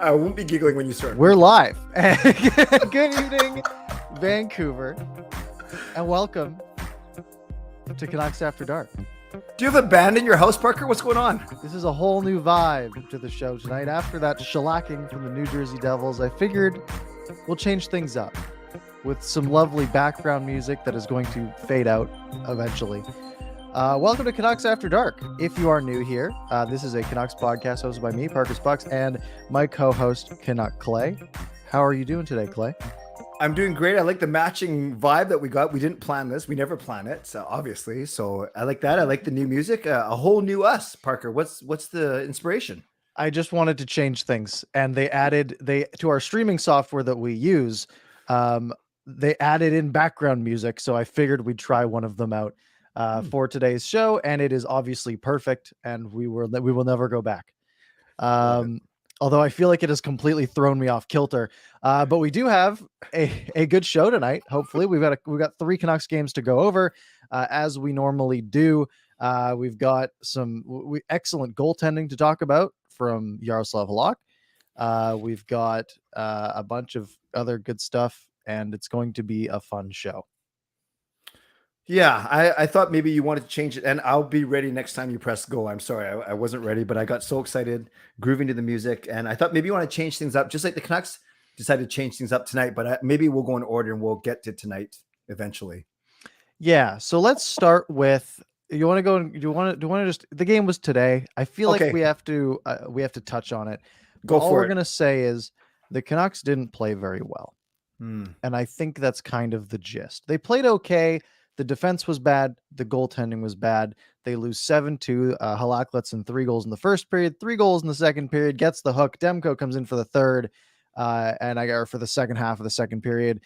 I won't be giggling when you start. We're live. Good evening, Vancouver, and welcome to Canucks After Dark. Do you have a band in your house, Parker? What's going on? This is a whole new vibe to the show tonight. After that shellacking from the New Jersey Devils, I figured we'll change things up with some lovely background music that is going to fade out eventually. Welcome to Canucks After Dark. If you are new here, this is a Canucks podcast hosted by me, ParkersPucks, and my co-host, Canuck Clay. How are you doing today, Clay? I'm doing great. I like the matching vibe that we got. We didn't plan this. We never plan it, so obviously. So I like that. I like the new music. A whole new us, Parker. What's the inspiration? I just wanted to change things, and they to our streaming software that we use. They added in background music, so I figured we'd try one of them out for today's show, and it is obviously perfect, and we will never go back. Although I feel like it has completely thrown me off kilter. But we do have a good show tonight. Hopefully, we've got 3 Canucks games to go over, as we normally do. We've got some excellent goaltending to talk about from Yaroslav Halaq. We've got a bunch of other good stuff, and it's going to be a fun show. Yeah, I thought maybe you wanted to change it, and I'll be ready next time you press go. I'm sorry, I wasn't ready, but I got so excited grooving to the music, and I thought maybe you want to change things up, just like the Canucks decided to change things up tonight. But maybe we'll go in order, and we'll get to tonight eventually. Yeah, so let's start with. You want to go? Do you want to just? The game was today. I feel like we have to touch on it. All we're gonna say is the Canucks didn't play very well, and I think that's kind of the gist. They played okay. The defense was bad. The goaltending was bad. They lose 7-2. Halaq lets in 3 goals in the first period, 3 goals in the second period, gets the hook. Demko comes in for the third, for the second half of the second period,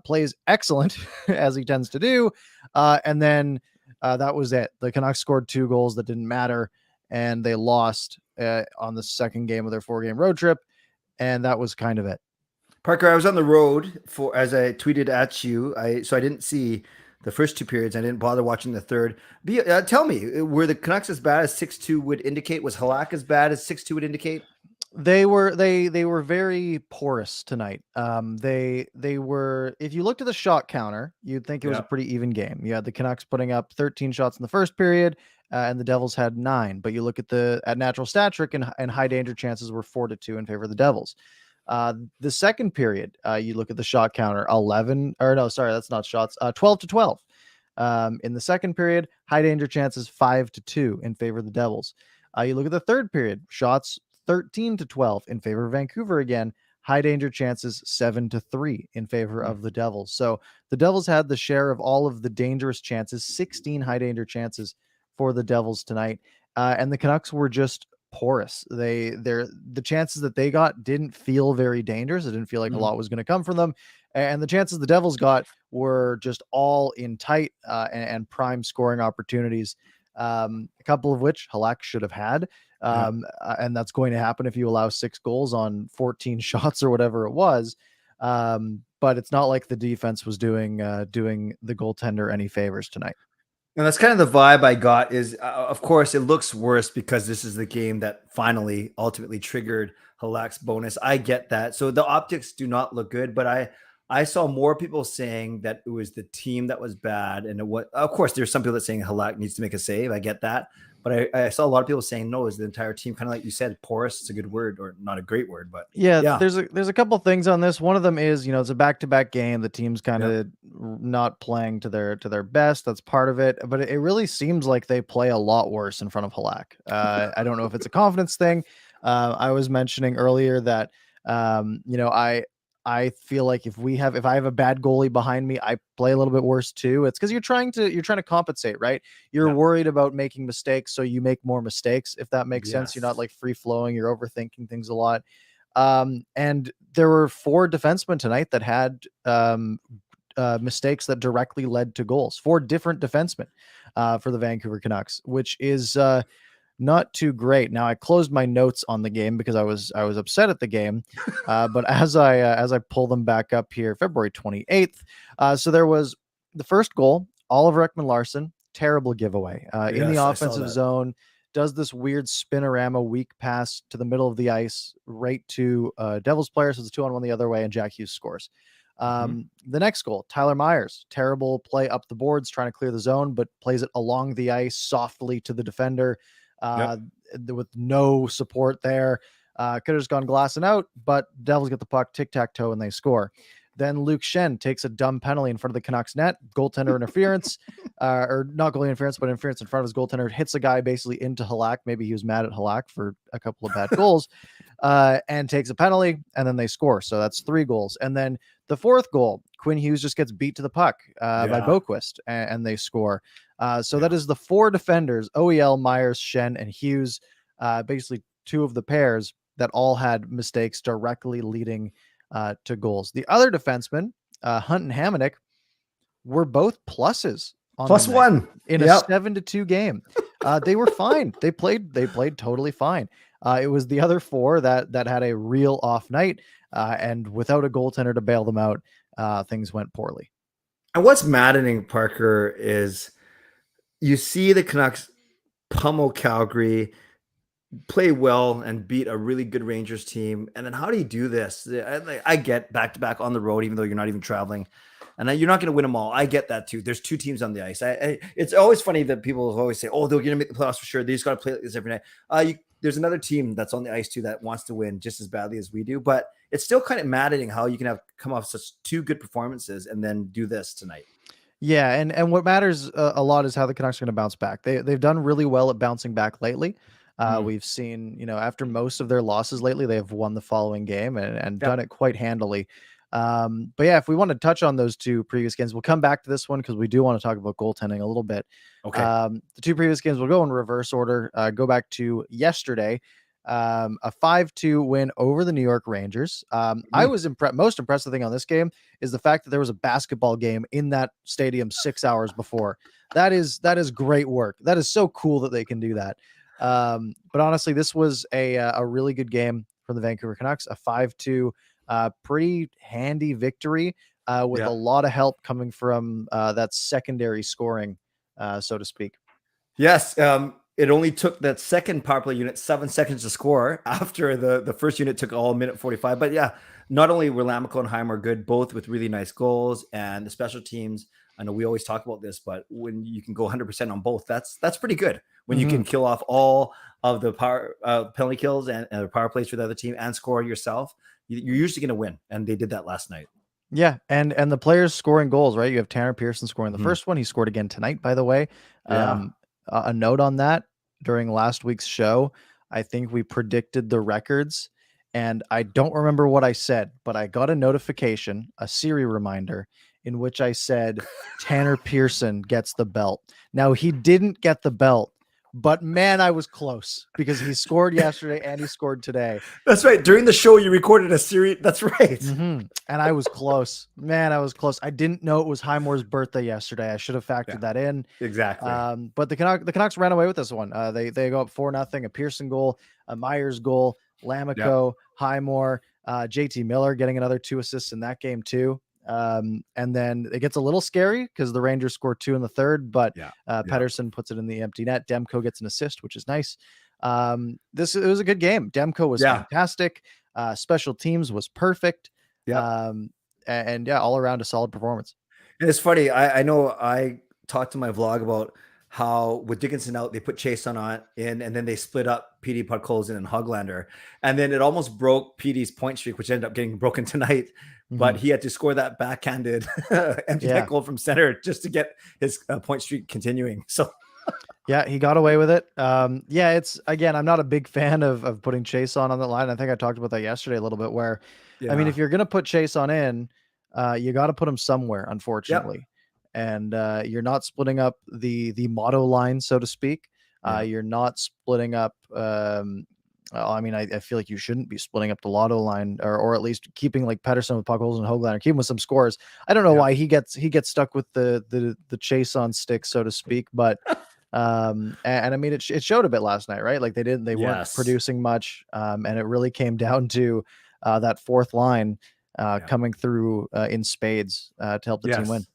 plays excellent as he tends to do. And then that was it. The Canucks scored 2 goals that didn't matter, and they lost on the second game of their 4-game road trip. And that was kind of it. Parker, I was on the road as I tweeted at you. So I didn't see the first 2 periods. I didn't bother watching the third. Tell me, were the Canucks as bad as 6-2 would indicate? Was Halaq as bad as 6-2 would indicate? They were very porous tonight. They were. If you looked at the shot counter, you'd think it was a pretty even game. You had the Canucks putting up 13 shots in the first period, and the Devils had 9. But you look at natural stat trick, and high danger chances were 4-2 in favor of the Devils. The second period, you look at the shot counter, 11, or no, sorry, that's not shots, 12-12. In the second period, high danger chances 5-2 in favor of the Devils. You look at the third period, shots 13-12 in favor of Vancouver again, high danger chances 7-3 in favor of the Devils. So the Devils had the share of all of the dangerous chances, 16 high danger chances for the Devils tonight. And the Canucks were just porous. The chances that they got didn't feel very dangerous. It didn't feel like a lot was going to come from them, and the chances the Devils got were just all in tight and prime scoring opportunities, a couple of which Halaq should have had, and that's going to happen if you allow 6 goals on 14 shots or whatever it was. But it's not like the defense was doing the goaltender any favors tonight. And that's kind of the vibe I got is, of course, it looks worse because this is the game that ultimately triggered Halaq's bonus. I get that. So the optics do not look good, but I saw more people saying that it was the team that was bad. And of course, there's some people that saying Halaq needs to make a save. I get that. But I saw a lot of people saying, no, is the entire team kind of like you said, porous. It's a good word, or not a great word, but yeah. There's a couple things on this. One of them is, it's a back-to-back game. The team's kind of not playing to their best. That's part of it. But it really seems like they play a lot worse in front of Halaq. I don't know if it's a confidence thing. I was mentioning earlier that, I feel like if I have a bad goalie behind me, I play a little bit worse too. It's because you're trying to compensate, right? You're worried about making mistakes, so you make more mistakes, if that makes sense. You're not like free flowing. You're overthinking things a lot. And there were 4 defensemen tonight that had mistakes that directly led to goals. 4 different defensemen for the Vancouver Canucks, which is not too great. Now, I closed my notes on the game because I was upset at the game, but as I pull them back up here, February 28th. So there was the first goal, Oliver Ekman-Larsson, terrible giveaway in the offensive zone. does this weird spinorama weak pass to the middle of the ice right to Devils player. So it's 2-on-1 the other way, and Jack Hughes scores. The next goal, Tyler Myers, terrible play up the boards, trying to clear the zone, but plays it along the ice softly to the defender with no support there. Could have just gone glass and out, but Devils get the puck, tic-tac-toe, and they score. Then Luke Shen takes a dumb penalty in front of the Canucks net, goaltender interference, or not goalie interference, but interference in front of his goaltender, hits a guy basically into Halaq. Maybe he was mad at Halaq for a couple of bad goals, and takes a penalty, and then they score. So that's 3 goals. And then the 4th goal, Quinn Hughes just gets beat to the puck by Boquist, and they score. So that is the 4 defenders, OEL, Myers, Shen, and Hughes, basically 2 of the pairs that all had mistakes directly leading to goals. The other defensemen, Hunt and Hamonic, were both pluses on +1 in a 7-2 game. They were fine. They played totally fine. It was the other 4 that had a real off night, and without a goaltender to bail them out, things went poorly. And what's maddening, Parker, is you see the Canucks pummel Calgary, play well, and beat a really good Rangers team. And then how do you do this? I get back-to-back on the road, even though you're not even traveling. And you're not going to win them all. I get that too. There's 2 teams on the ice. It's always funny that people always say, oh, they're going to make the playoffs for sure. They just got to play like this every night. There's another team that's on the ice too that wants to win just as badly as we do. But it's still kind of maddening how you can come off such 2 good performances and then do this tonight. Yeah, and what matters a lot is how the Canucks are going to bounce back. They've done really well at bouncing back lately. We've seen, after most of their losses lately, they have won the following game and done it quite handily. But yeah, if we want to touch on those 2 previous games, we'll come back to this one because we do want to talk about goaltending a little bit. Okay. The 2 previous games, we'll go in reverse order. Go back to yesterday, a 5-2 win over the New York Rangers. I was most impressive thing on this game is the fact that there was a basketball game in that stadium 6 hours before. That is great work. That is so cool that they can do that. But honestly, this was a really good game for the Vancouver Canucks, a 5-2, pretty handy victory, with a lot of help coming from that secondary scoring, so to speak. Yes. It only took that second power play unit 7 seconds to score after the first unit took all minute 45. But yeah, not only were Lammikko and Heimer good, both with really nice goals, and the special teams. I know we always talk about this, but when you can go 100% on both, that's pretty good. When you can kill off all of the power penalty kills and the power plays for the other team and score yourself, you're usually going to win. And they did that last night. Yeah, and the players scoring goals, right? You have Tanner Pearson scoring the first one. He scored again tonight, by the way. A note on that, during last week's show, I think we predicted the records, and I don't remember what I said, but I got a notification, a Siri reminder, in which I said Tanner Pearson gets the belt. Now, he didn't get the belt, but man, I was close because he scored yesterday and he scored today. That's right. During the show, you recorded a series. That's right. And I was close. Man, I was close. I didn't know it was Highmore's birthday yesterday. I should have factored that in. Exactly. But the Canucks ran away with this one. They go up 4-0, a Pearson goal, a Myers goal, Lammikko, Highmore, JT Miller getting another 2 assists in that game too. And then it gets a little scary because the Rangers score 2 in the third, but Pettersson puts it in the empty net. Demko gets an assist, which is nice. It was a good game. Demko was fantastic. Special teams was perfect. And all around a solid performance. And it's funny. I know I talked to my vlog about how with Dickinson out, they put Chase on in, and then they split up PD Podkolzin and Hoglander. And then it almost broke PD's point streak, which ended up getting broken tonight. But he had to score that backhanded empty net goal from center just to get his point streak continuing. So yeah, he got away with it. It's, again, I'm not a big fan of putting Chase on the line. I think I talked about that yesterday a little bit where, I mean, if you're going to put Chase in, you got to put him somewhere, unfortunately. And you're not splitting up the motto line, so to speak. You're not splitting up. I feel like you shouldn't be splitting up the lotto line, or at least keeping like Pettersson with puck holes and Hoglander, keep him with some scores. I don't know why he gets stuck with the Chase on stick, so to speak. But and I mean, it showed a bit last night, right? Like they weren't producing much, and it really came down to that fourth line coming through in spades to help the team win.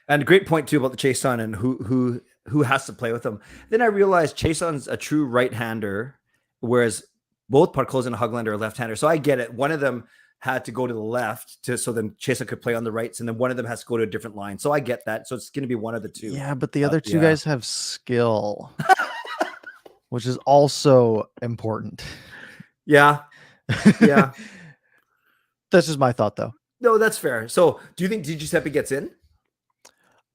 And a great point too about the Chase on and who who has to play with him. Then I realized Chason's a true right-hander, whereas both Parkos and Hugland are left-hander. So I get it. One of them had to go to the left so then Chason could play on the rights, and then one of them has to go to a different line. So I get that. So it's going to be one of the two. Yeah, but the other two guys have skill, which is also important. Yeah. Yeah. That's just my thought, though. No, that's fair. So do you think Di Giuseppe gets in?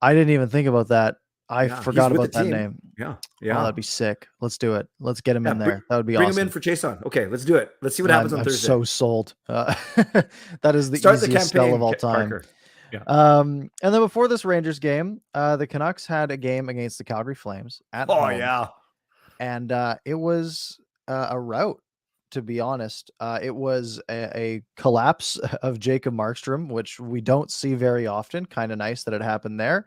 I didn't even think about that. I forgot about that name. Yeah. Oh, that'd be sick. Let's do it. Let's get him in there. That would be awesome. Bring him in for Chason. Okay, let's do it. Let's see what happens on Thursday. I'm so sold. That is the easiest spell of all time. Parker. Yeah. And then before this Rangers game, the Canucks had a game against the Calgary Flames at home. Yeah. And it was a rout, to be honest. It was a collapse of Jacob Markstrom, which we don't see very often. Kind of nice that it happened there.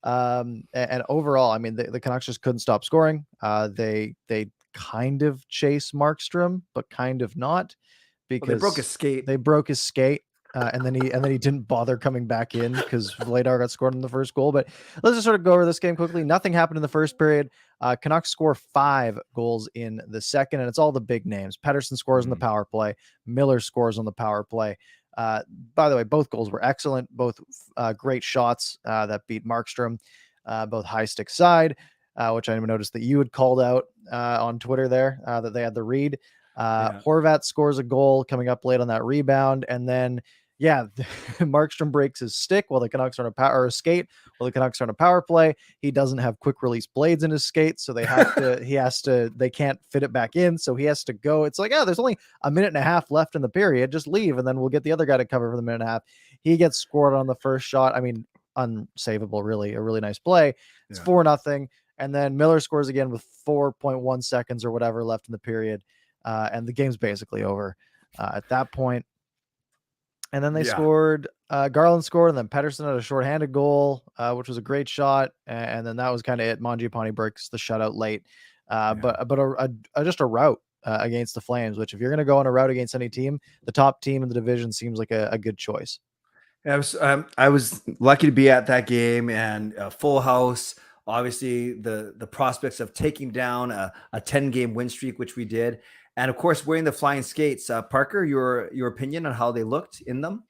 And overall, I mean, the Canucks just couldn't stop scoring. They kind of chase Markstrom, but kind of not, because they broke his skate. And then he didn't bother coming back in because Vladar got scored on the first goal. But let's just sort of go over this game quickly. Nothing happened in the first period. Canucks score 5 goals in the second, and it's all the big names. Pettersson scores on the power play. Miller scores on the power play. By the way, both goals were excellent. Both great shots that beat Markstrom, both high stick side, which I noticed that you had called out on Twitter there, that they had the read. Horvat scores a goal coming up late on that rebound, and then Markstrom breaks his stick while the Canucks are on a skate while the Canucks are on a power play. He doesn't have quick release blades in his skate, so they can't fit it back in, so he has to go. It's like, there's only a minute and a half left in the period, just leave and then we'll get the other guy to cover for the minute and a half. He gets scored on the first shot. I mean, unsavable, really, a really nice play. It's 4-0, and then Miller scores again with 4.1 seconds or whatever left in the period, and the game's basically over at that point. And then they scored, Garland scored, and then Pettersson had a shorthanded goal, which was a great shot. And then that was kind of it. Mangiapane breaks the shutout late. But just a rout against the Flames, which if you're going to go on a rout against any team, the top team in the division seems like a good choice. I was lucky to be at that game, and a full house. Obviously, the prospects of taking down a 10-game win streak, which we did. And of course, wearing the flying skates. Parker, your opinion on how they looked in them?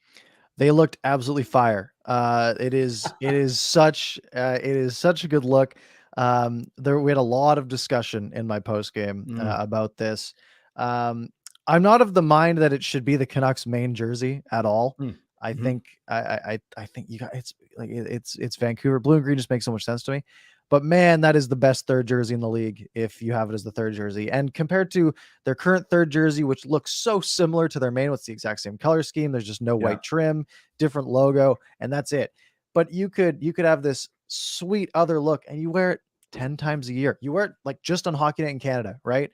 They looked absolutely fire. It is such a good look. We had a lot of discussion in my post game about this. I'm not of the mind that it should be the Canucks main jersey at all. I think I think you got it's Vancouver. Blue and green just makes so much sense to me. But man, that is the best third jersey in the league if you have it as the third jersey. And compared to their current third jersey, which looks so similar to their main, it's the exact same color scheme. There's just no white trim, different logo, and that's it. But you could have this sweet other look, and you wear it 10 times a year. You wear it like just on Hockey Night in Canada, right?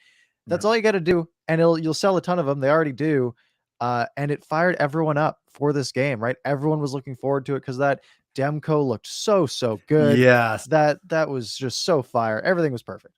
That's all you got to do, and you'll sell a ton of them. They already do. And it fired everyone up for this game, right? Everyone was looking forward to it because that Demko looked so good. Yes. That was just so fire. Everything was perfect.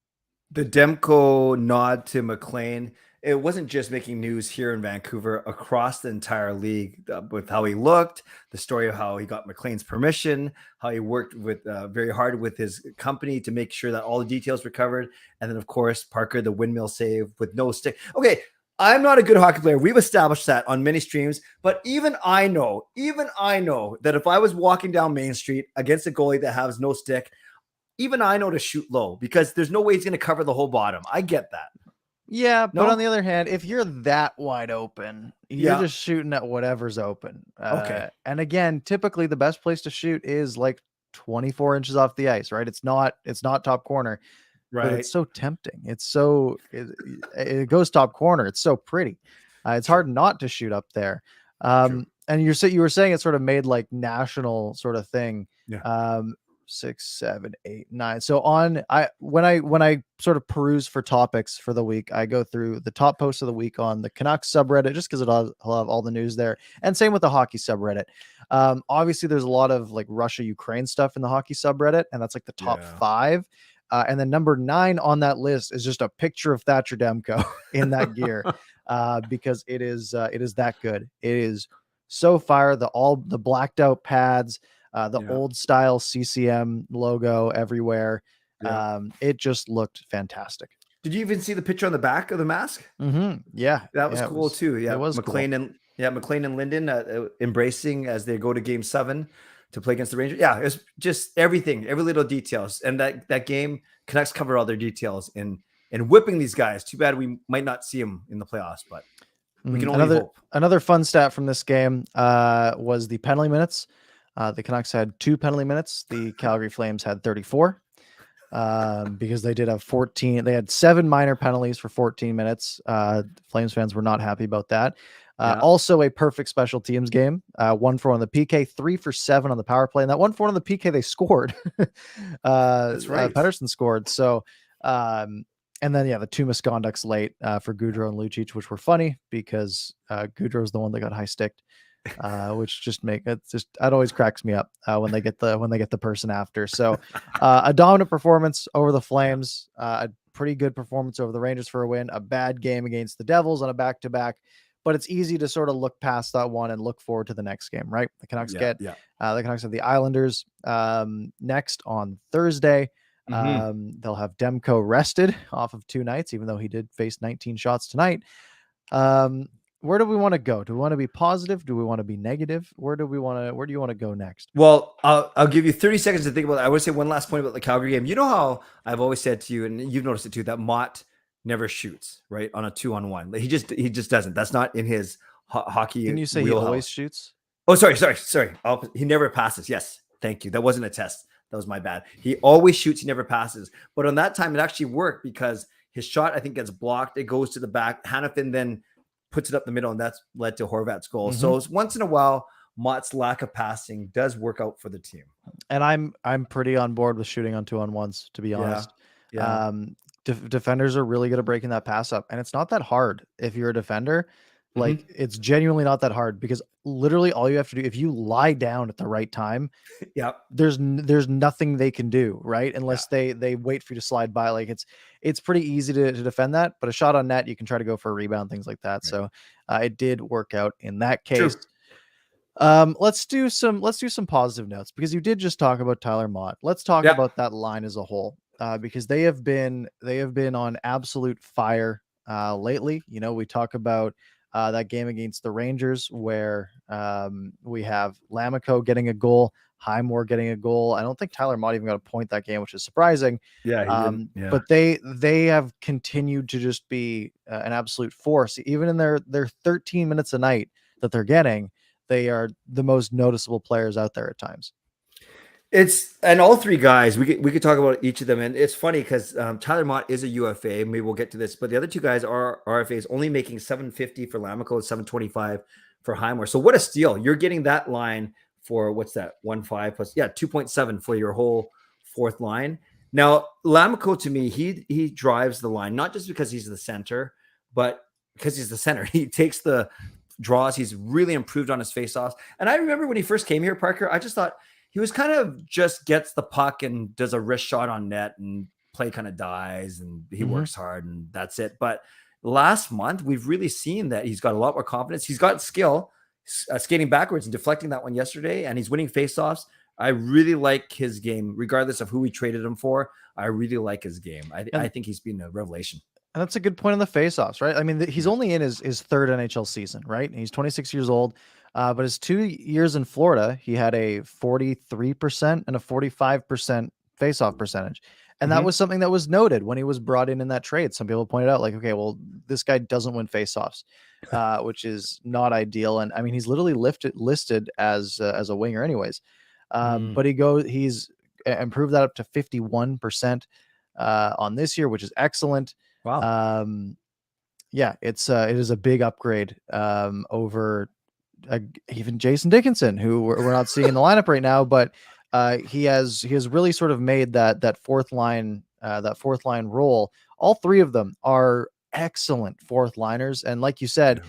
The Demko nod to McLean, it wasn't just making news here in Vancouver, across the entire league, with how he looked, the story of how he got McLean's permission, how he worked with very hard with his company to make sure that all the details were covered. And then, of course, Parker, the windmill save with no stick. Okay, I'm not a good hockey player. We've established that on many streams, but even I know that if I was walking down Main Street against a goalie that has no stick, even I know to shoot low because there's no way he's going to cover the whole bottom. I get that. Yeah, but on the other hand, if you're that wide open, you're just shooting at whatever's open. Okay. And again, typically the best place to shoot is like 24 inches off the ice, right? It's not top corner. Right. But it's so tempting. It goes top corner. It's so pretty. It's hard not to shoot up there. And you were saying it sort of made like national sort of thing. 6, 7, 8, 9. So when I sort of peruse for topics for the week, I go through the top posts of the week on the Canucks subreddit, just because I'll have all the news there. And same with the hockey subreddit. Obviously there's a lot of like Russia, Ukraine stuff in the hockey subreddit, and that's like the top 5. And then number 9 on that list is just a picture of Thatcher Demko in that gear, because it is that good. It is so fire. The blacked out pads, the old style CCM logo everywhere. It just looked fantastic. Did you even see the picture on the back of the mask? Yeah, That was cool too. It Yeah, was McLean cool. and McLean and Linden embracing as they go to Game 7 to play against the Rangers. Yeah, it's just everything, every little details, and that game Canucks cover all their details in whipping these guys. Too bad we might not see them in the playoffs, but we can only hope. Another fun stat from this game was the penalty minutes. The Canucks had 2 penalty minutes. The Calgary Flames had 34. Because they did have 14. They had 7 minor penalties for 14 minutes. Flames fans were not happy about that. Also a perfect special teams game. 1 for 1 on the PK, 3 for 7 on the power play, and that 1 for 1 on the PK they scored. That's right. Pettersson scored. So, and then the 2 misconducts late for Gaudreau and Lucic, which were funny because Gaudreau's the one that got high sticked. Which that always cracks me up when they get the person after. So a dominant performance over the Flames, a pretty good performance over the Rangers for a win, a bad game against the Devils on a back-to-back, but it's easy to sort of look past that one and look forward to the next game, right? The Canucks the Canucks have the Islanders next on Thursday. They'll have Demko rested off of 2 nights, even though he did face 19 shots tonight. Where do we want to go? Do we want to be positive? Do we want to be negative? Where do you want to go next? Well, I'll give you 30 seconds to think about it. I would say one last point about the Calgary game. You know how I've always said to you, and you've noticed it too, that Mott never shoots, right? On a 2-on-1. He just doesn't. That's not in his hockey. Can you say wheelhouse. He always shoots? Oh, sorry. He never passes. Yes. Thank you. That wasn't a test. That was my bad. He always shoots. He never passes. But on that time, it actually worked because his shot, I think, gets blocked. It goes to the back. Hanifin then puts it up the middle, and that's led to Horvat's goal. So once in a while, Mott's lack of passing does work out for the team. And I'm pretty on board with shooting on 2-on-1s, to be honest. Defenders are really good at breaking that pass up, and it's not that hard if you're a defender. Like it's genuinely not that hard because literally all you have to do, if you lie down at the right time, there's nothing they can do, right? Unless they wait for you to slide by. Like it's pretty easy to defend that, but a shot on net, you can try to go for a rebound, things like that. Right. So it did work out in that case. True. Let's do some positive notes because you did just talk about Tyler Mott. Let's talk about that line as a whole because they have been on absolute fire lately. You know, we talk about that game against the Rangers where we have Lammikko getting a goal, Highmore getting a goal. I don't think Tyler Mott even got a point that game, which is surprising. But they have continued to just be an absolute force. Even in their 13 minutes a night that they're getting, they are the most noticeable players out there at times. And all 3 guys, we could talk about each of them. And it's funny because Tyler Mott is a UFA. Maybe we'll get to this, but the other 2 guys are RFAs, only making $750 for Lammikko and $725 for Highmore. So what a steal. You're getting that line for what's that? 1.5 plus 2.7 for your whole 4th line. Now, Lammikko, to me, he drives the line, not just because he's the center, but because he's the center. He takes the draws. He's really improved on his faceoffs. And I remember when he first came here, Parker, I just thought he was kind of just gets the puck and does a wrist shot on net and play kind of dies and he works hard and that's it. But last month, we've really seen that he's got a lot more confidence. He's got skill, skating backwards and deflecting that one yesterday, and he's winning faceoffs. I really like his game, regardless of who we traded him for. I really like his game. I think he's been a revelation. And that's a good point on the faceoffs, right? I mean, he's only in his 3rd NHL season, right? And he's 26 years old. But his 2 years in Florida, he had a 43% and a 45% faceoff percentage. And that was something that was noted when he was brought in that trade. Some people pointed out like, okay, well, this guy doesn't win faceoffs, which is not ideal. And I mean, he's literally listed as a winger anyways. But he's improved that up to 51% on this year, which is excellent. Wow. It is a big upgrade over even Jason Dickinson, who we're not seeing in the lineup right now, but he has really sort of made that 4th line role. All 3 of them are excellent 4th liners, and like you said,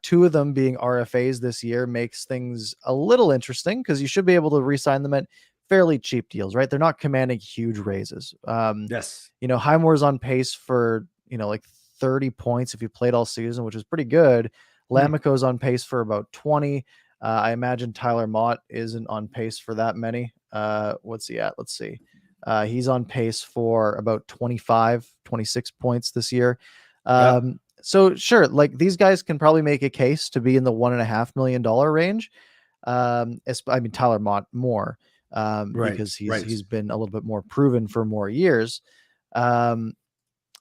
2 of them being RFAs this year makes things a little interesting because you should be able to re-sign them at fairly cheap deals, right? They're not commanding huge raises. Yes, Highmore's on pace for like 30 points if he played all season, which is pretty good. Lammikko's on pace for about 20. I imagine Tyler Mott isn't on pace for that many. What's he at? Let's see. He's on pace for about 25, 26 points this year. Yep. So sure, like these guys can probably make a case to be in the $1.5 million range. I mean Tyler Mott more, Right. because Right. he's been a little bit more proven for more years. Um,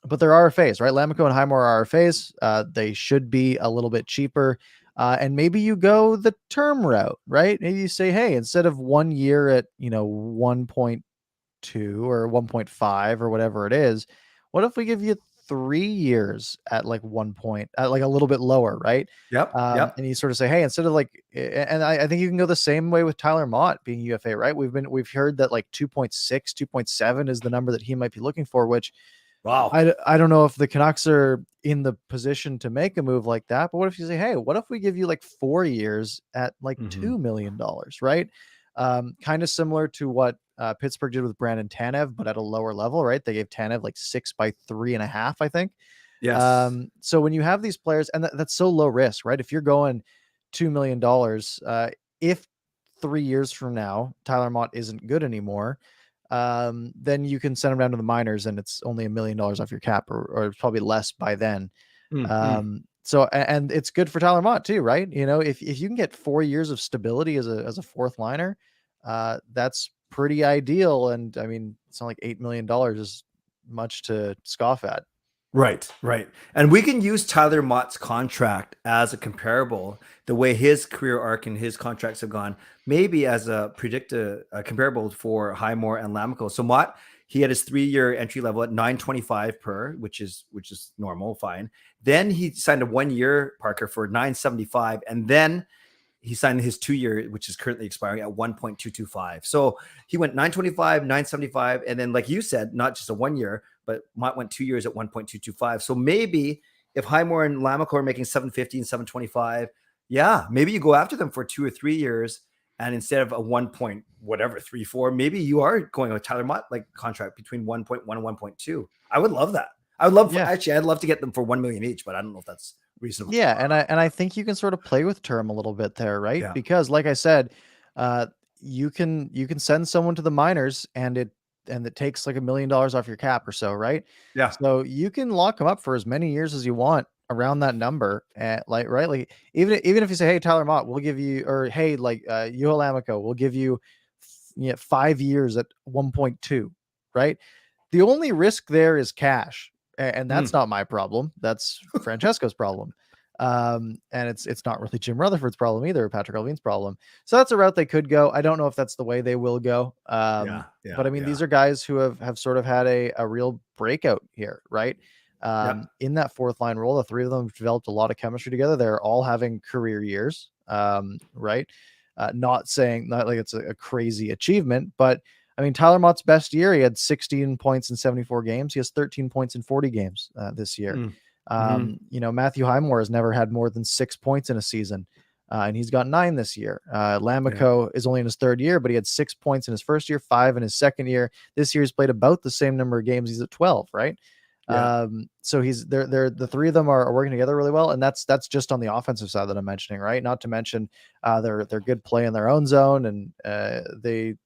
but they're RFAs, right? Lamico and Highmore are RFAs. They should be a little bit cheaper. And maybe you go the term route, right? Maybe you say, hey, instead of 1 year at 1.2 or 1.5 or whatever it is, what if we give you 3 years at like 1 point, at like a little bit lower, right? Yep. Yep. And you sort of say, hey, instead of like, and I think you can go the same way with Tyler Mott being UFA, right? We've heard that like 2.6, 2.7 is the number that he might be looking for, which Wow. I don't know if the Canucks are in the position to make a move like that, but what if you say, hey, what if we give you like 4 years at like Hmm. $2 million, right? Kind of similar to what Pittsburgh did with Brandon Tanev, but at a lower level, right? They gave Tanev like 6 by 3.5, I think. Yes. So when you have these players, and that's so low risk, right? If you're going $2 million, if 3 years from now Tyler Mott isn't good anymore, then you can send him down to the minors, and it's only $1 million off your cap, or it's probably less by then. Mm-hmm. So and it's good for Tyler Mott too, right? If you can get 4 years of stability as a fourth liner, that's pretty ideal. And I mean, it's not like $8 million is much to scoff at. Right, right. And we can use Tyler Mott's contract as a comparable, the way his career arc and his contracts have gone, maybe as a comparable for Highmore and Lamico. So Mott, he had his 3 year entry level at 925 per, which is normal, fine. Then he signed a 1 year Parker for 975, and then he signed his 2 year, which is currently expiring at 1.225. So he went 925, 975, and then, like you said, not just a 1 year, but Mott went 2 years at 1.225. So maybe if Highmore and Lamico are making 750 and 725, yeah, maybe you go after them for 2 or 3 years. And instead of a 1 point whatever 34, maybe you are going with Tyler Mott like contract between 1.1 and 1.2. I would love that. I would love Yeah. actually, I'd love to get them for 1 million each, but I don't know if that's reasonable. Yeah, and I think you can sort of play with term a little bit there, right? Yeah. Because like I said, you can send someone to the minors, and it takes like $1 million off your cap or so, right? Yeah. So you can lock them up for as many years as you want around that number, at like right, like even if you say, hey Tyler Mott, we'll give you, or hey like Yoel Amico, we'll give you 5 years at 1.2, right? The only risk there is cash, and that's Mm. not my problem. That's Francesco's problem. And it's not really Jim Rutherford's problem either, Patrick Alvin's problem. So that's a route they could go. I don't know if that's the way they will go. Yeah. But Yeah. I mean, Yeah. these are guys who have sort of had a real breakout here, right? Yep. In that fourth line role, the three of them have developed a lot of chemistry together. They're all having career years, right? Not like it's a crazy achievement, but I mean, Tyler Mott's best year, he had 16 points in 74 games. He has 13 points in 40 games this year. Mm. Hmm. Matthew Highmore has never had more than 6 points in a season, and he's got 9 this year. Yeah. Lamico is only in his third year, but he had 6 points in his first year, 5 in his second year. This year, he's played about the same number of games. He's at 12, right? Yeah. So they're the three of them are working together really well, and that's just on the offensive side that I'm mentioning, right? Not to mention they're good play in their own zone, and they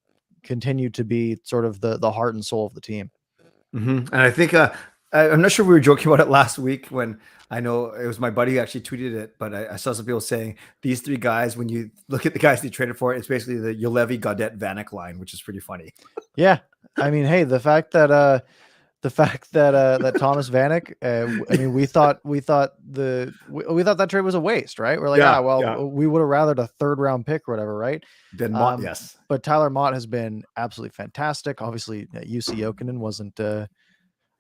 continue to be sort of the heart and soul of the team. And I think I'm not sure we were joking about it last week when I know it was my buddy who actually tweeted it, but I saw some people saying these three guys, when you look at the guys they traded for, it's basically the Ulevi, Gaudette, Vanek line, which is pretty funny. Yeah, I mean, hey, the fact that Thomas Vanek, I mean, we thought that trade was a waste, right? We're like, Yeah. Yeah. well, we would have rathered a third round pick or whatever, right? Then Mott, yes. But Tyler Mott has been absolutely fantastic. Obviously, UC Jokinen wasn't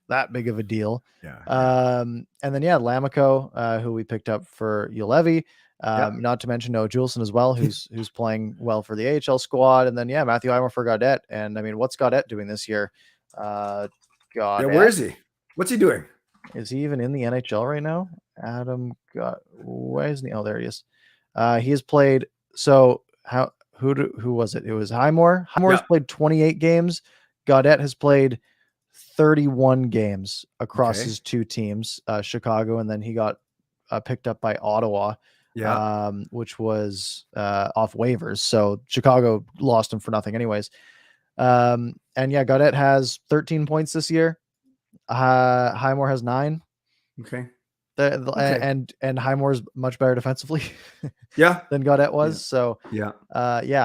that big of a deal. Yeah. Yeah. And then Lamico, who we picked up for Ulevi. Yep. Not to mention Noah Juleson as well, who's playing well for the AHL squad. And then Matthew Highmore for Gaudette. And I mean, what's Gaudette doing this year? Yeah. Gaudette, Where is he? What's he doing? is he even in the NHL right now? Why isn't he? Oh, there he is. He has played. So who was it? It was Highmore. Highmore has played 28 games. Gaudette has played 31 games across his two teams, Chicago, and then he got picked up by Ottawa, which was off waivers. So Chicago lost him for nothing anyways. And And yeah, Gaudette has 13 points this year. Highmore has 9. Okay. And Highmore's much better defensively Yeah. than Gaudette was. Yeah. So Yeah.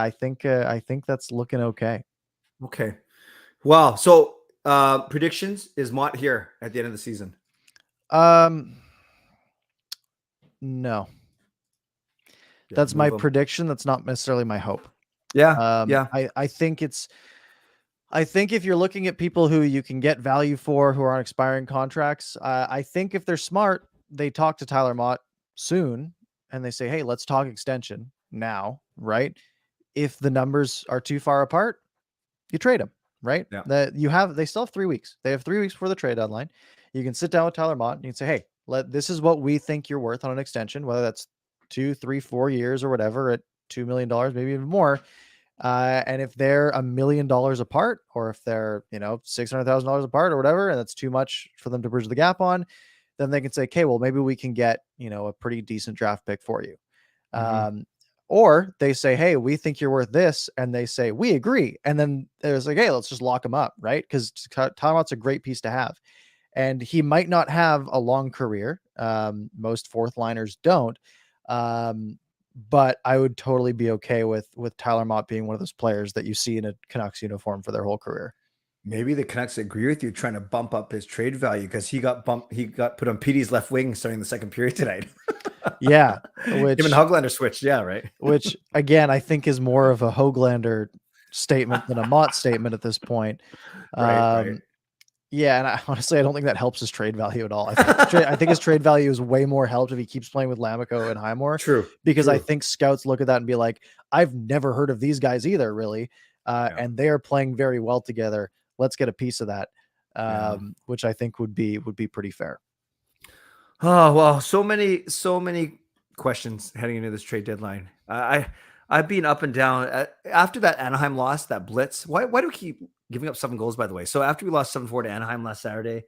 I think that's looking okay. Okay. Wow. So predictions, is Mott here at the end of the season? No. Yeah, That's my move him. prediction. That's not necessarily my hope. Yeah. Yeah. I think if you're looking at people who you can get value for who are on expiring contracts, I think if they're smart, they talk to Tyler Mott soon and they say, hey, let's talk extension now, right? If the numbers are too far apart, you trade them, right? Yeah. They still have 3 weeks. They have 3 weeks before the trade deadline. You can sit down with Tyler Mott and you can say, hey, this is what we think you're worth on an extension, whether that's 2, 3, 4 years or whatever at $2 million, maybe even more. And if they're $1 million apart, or if they're, $600,000 apart or whatever, and that's too much for them to bridge the gap on, then they can say, okay, well, maybe we can get, a pretty decent draft pick for you. Or they say, hey, we think you're worth this. And they say, we agree. And then there's like, hey, let's just lock him up, right? Because timeout's a great piece to have. And he might not have a long career. Most fourth liners don't. But I would totally be okay with Tyler Mott being one of those players that you see in a Canucks uniform for their whole career. Maybe the Canucks agree with you, trying to bump up his trade value because he got put on PD's left wing starting the second period tonight. Yeah, which him and Höglander switched. Yeah, right. Which again, I think is more of a Höglander statement than a Mott statement at this point. Right. Yeah, and honestly, I don't think that helps his trade value at all. I think his trade value is way more helped if he keeps playing with Lammikko and Highmore. True. Because I think scouts look at that and be like, I've never heard of these guys either, really. And they are playing very well together. Let's get a piece of that, which I think would be pretty fair. Oh, well, so many questions heading into this trade deadline. I've been up and down after that Anaheim loss, that blitz. Why do we keep giving up 7 goals, by the way? So after we lost 7-4 to Anaheim last Saturday,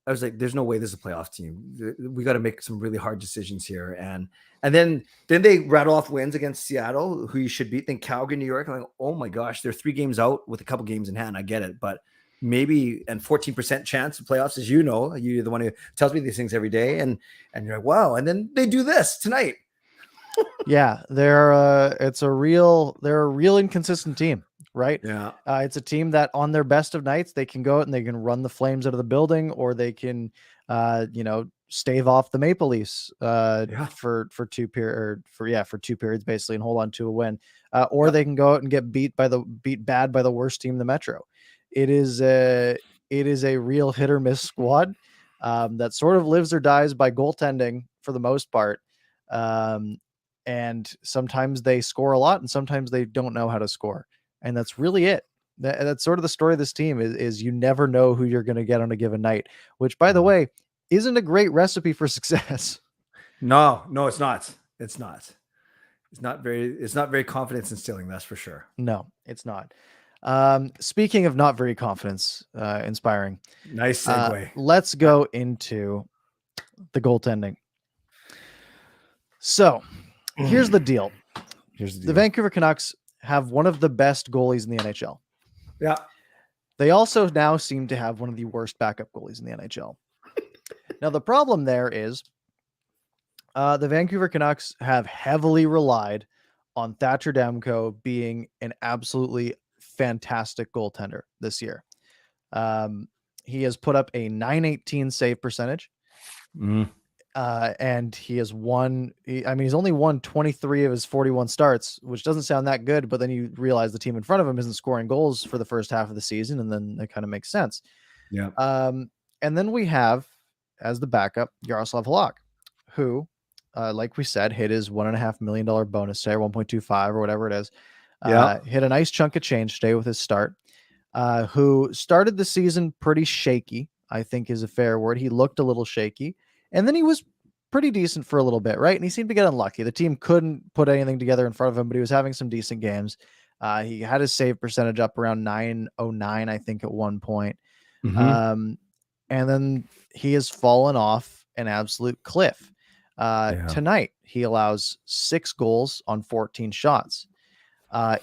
I was like, there's no way this is a playoff team. We got to make some really hard decisions here. And then they rattle off wins against Seattle, who you should beat. Then Calgary, New York. I'm like, oh my gosh, they're 3 games out with a couple games in hand. I get it. But maybe, and 14% chance of playoffs, as you know, you're the one who tells me these things every day. And you're like, wow. And then they do this tonight. Yeah, they're a real inconsistent team, right? Yeah. It's a team that on their best of nights, they can go out and they can run the Flames out of the building, or they can, stave off the Maple Leafs for 2 periods basically and hold on to a win. Or they can go out and get beat bad by the worst team in the Metro. It is a real hit or miss squad that sort of lives or dies by goaltending for the most part. And sometimes they score a lot and sometimes they don't know how to score. And that's really it. That's sort of the story of this team is you never know who you're going to get on a given night, which, by the way, isn't a great recipe for success. No, it's not. It's not very confidence instilling. That's for sure. No, it's not. Speaking of not very confidence inspiring. Nice segue. Let's go into the goaltending. So here's the deal. The Vancouver Canucks have one of the best goalies in the NHL. Yeah. They also now seem to have one of the worst backup goalies in the NHL. Now, the problem there is the Vancouver Canucks have heavily relied on Thatcher Demko being an absolutely fantastic goaltender this year. He has put up a .918 save percentage. And he has he's only won 23 of his 41 starts, which doesn't sound that good, but then you realize the team in front of him isn't scoring goals for the first half of the season, and then that kind of makes sense. Yeah. And then we have, as the backup, Yaroslav Halaq, who, like we said, hit his $1.5 million bonus today, 1.25 or whatever it is. Hit a nice chunk of change today with his start. Who started the season pretty shaky, I think is a fair word. He looked a little shaky. And then he was pretty decent for a little bit, right? And he seemed to get unlucky. The team couldn't put anything together in front of him, but he was having some decent games. He had his save percentage up around .909, I think, at one point. And then he has fallen off an absolute cliff. Tonight, he allows 6 goals on 14 shots.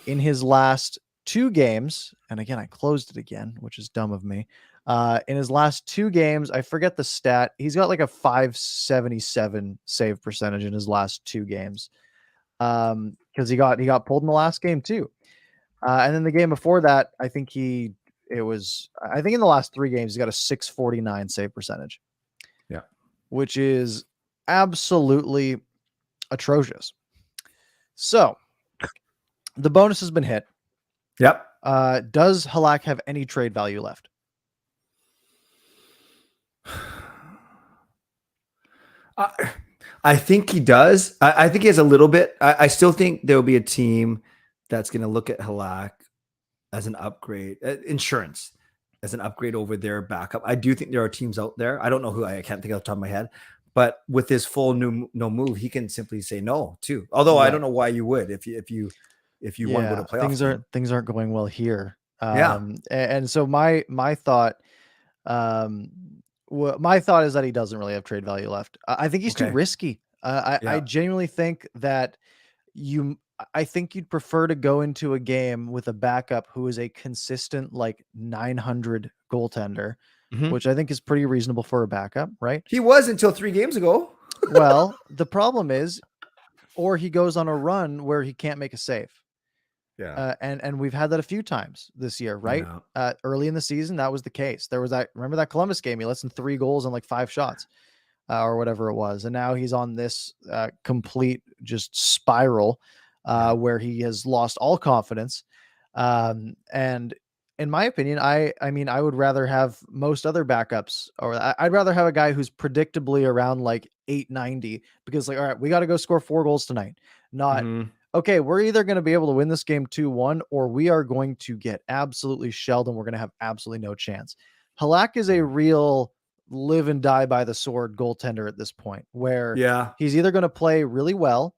In his last 2 games, and again, I closed it again, which is dumb of me. In his last 2 games, I forget the stat. He's got like a 577 save percentage in his last 2 games. Because he got pulled in the last game too. And then the game before that, I think in the last 3 games, he's got a 649 save percentage. Yeah. Which is absolutely atrocious. So the bonus has been hit. Yep. Does Halaq have any trade value left? I think he does. I think he has a little bit. I still think there will be a team that's going to look at Halaq as an upgrade, insurance as an upgrade over their backup. I do think there are teams out there. I don't know who. I can't think off the top of my head. But with this full no move, he can simply say no too. Although I don't know why you would if you want to go to playoff. Things aren't going well here. Yeah. And so my thought, my thought is that he doesn't really have trade value left. I think he's too risky. I genuinely think that I think you'd prefer to go into a game with a backup who is a consistent like 900 goaltender, which I think is pretty reasonable for a backup, right? He was until 3 games ago. Well, the problem is, or he goes on a run where he can't make a save. Yeah. And we've had that a few times this year, right? Yeah. Early in the season, that was the case. There was remember that Columbus game? He lets in 3 goals on like 5 shots or whatever it was. And now he's on this complete just spiral where he has lost all confidence. And in my opinion, I mean, I would rather have most other backups, or I'd rather have a guy who's predictably around like 890 because like, all right, we got to go score 4 goals tonight. Not, okay, we're either going to be able to win this game 2-1 or we are going to get absolutely shelled and we're going to have absolutely no chance. Halaq is a real live and die by the sword goaltender at this point where he's either going to play really well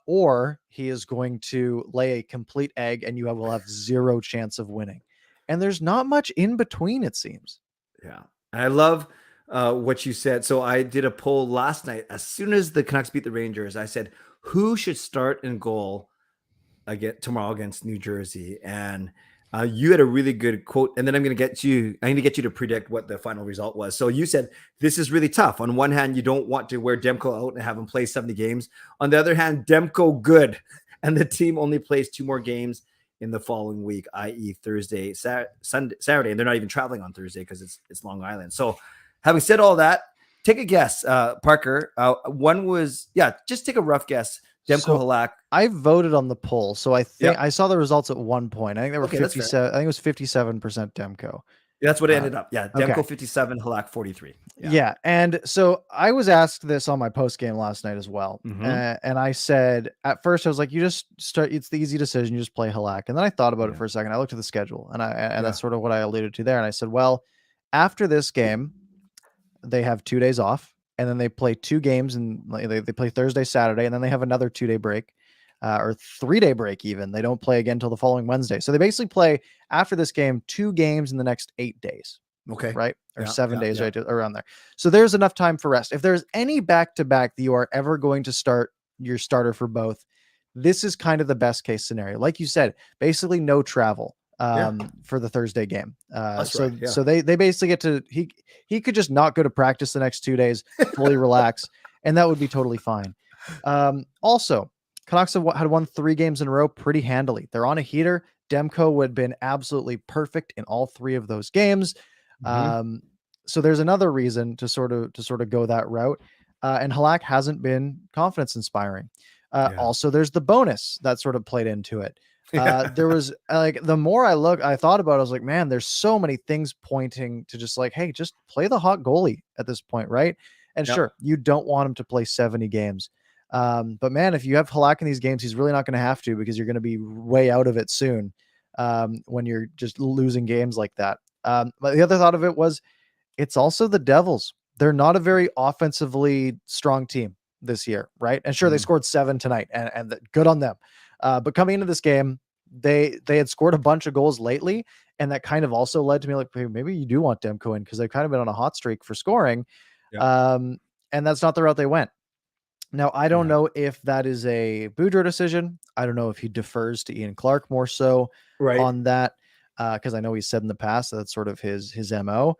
or he is going to lay a complete egg and you will have 0 chance of winning. And there's not much in between, it seems. Yeah. I love what you said. So I did a poll last night. As soon as the Canucks beat the Rangers, I said, who should start in goal tomorrow against New Jersey? And you had a really good quote. And then I need to get you to predict what the final result was. So you said, this is really tough. On one hand, you don't want to wear Demko out and have him play 70 games. On the other hand, Demko good. And the team only plays 2 more games in the following week, i.e. Thursday, Saturday. And they're not even traveling on Thursday because it's Long Island. So having said all that, take a guess, Parker. One was, just take a rough guess. Demko Halaq. I voted on the poll. So I think I saw the results at one point. I think they were 57. I think it was 57% Demko. That's what it ended up. Yeah. Demko 57, Halaq 43. Yeah. And so I was asked this on my post game last night as well. And I said, at first I was like, you just start, it's the easy decision. You just play Halaq. And then I thought about it for a second. I looked at the schedule and that's sort of what I alluded to there. And I said, well, after this game, they have 2 days off and then they play 2 games and they play Thursday, Saturday, and then they have another 2-day break. Or 3-day break even. They don't play again until the following Wednesday. So they basically play after this game 2 games in the next 8 days. Okay. Right? Or 7 days, right around there. So there's enough time for rest. If there's any back-to-back that you are ever going to start your starter for both, this is kind of the best case scenario. Like you said, basically no travel for the Thursday game. So they basically get to, he could just not go to practice the next 2 days, fully relax, and that would be totally fine. Also, Canucks had won 3 games in a row pretty handily. They're on a heater. Demko would have been absolutely perfect in all 3 of those games. So there's another reason to sort of go that route. And Halaq hasn't been confidence inspiring. Also, there's the bonus that sort of played into it. There was like, the more I thought about it, I was like, man, there's so many things pointing to just like, hey, just play the hot goalie at this point, right? And sure, you don't want him to play 70 games. But man, if you have Halaq in these games, he's really not going to have to because you're going to be way out of it soon when you're just losing games like that. But the other thought of it was it's also the Devils. They're not a very offensively strong team this year, right? And sure, they scored 7 tonight and good on them. But coming into this game, they had scored a bunch of goals lately. And that kind of also led to me like, hey, maybe you do want Demko in because they've kind of been on a hot streak for scoring. And that's not the route they went. Now, I don't Yeah. know if that is a Boudreaux decision. I don't know if he defers to Ian Clark more so Right. on that, because I know he's said in the past that that's sort of his MO.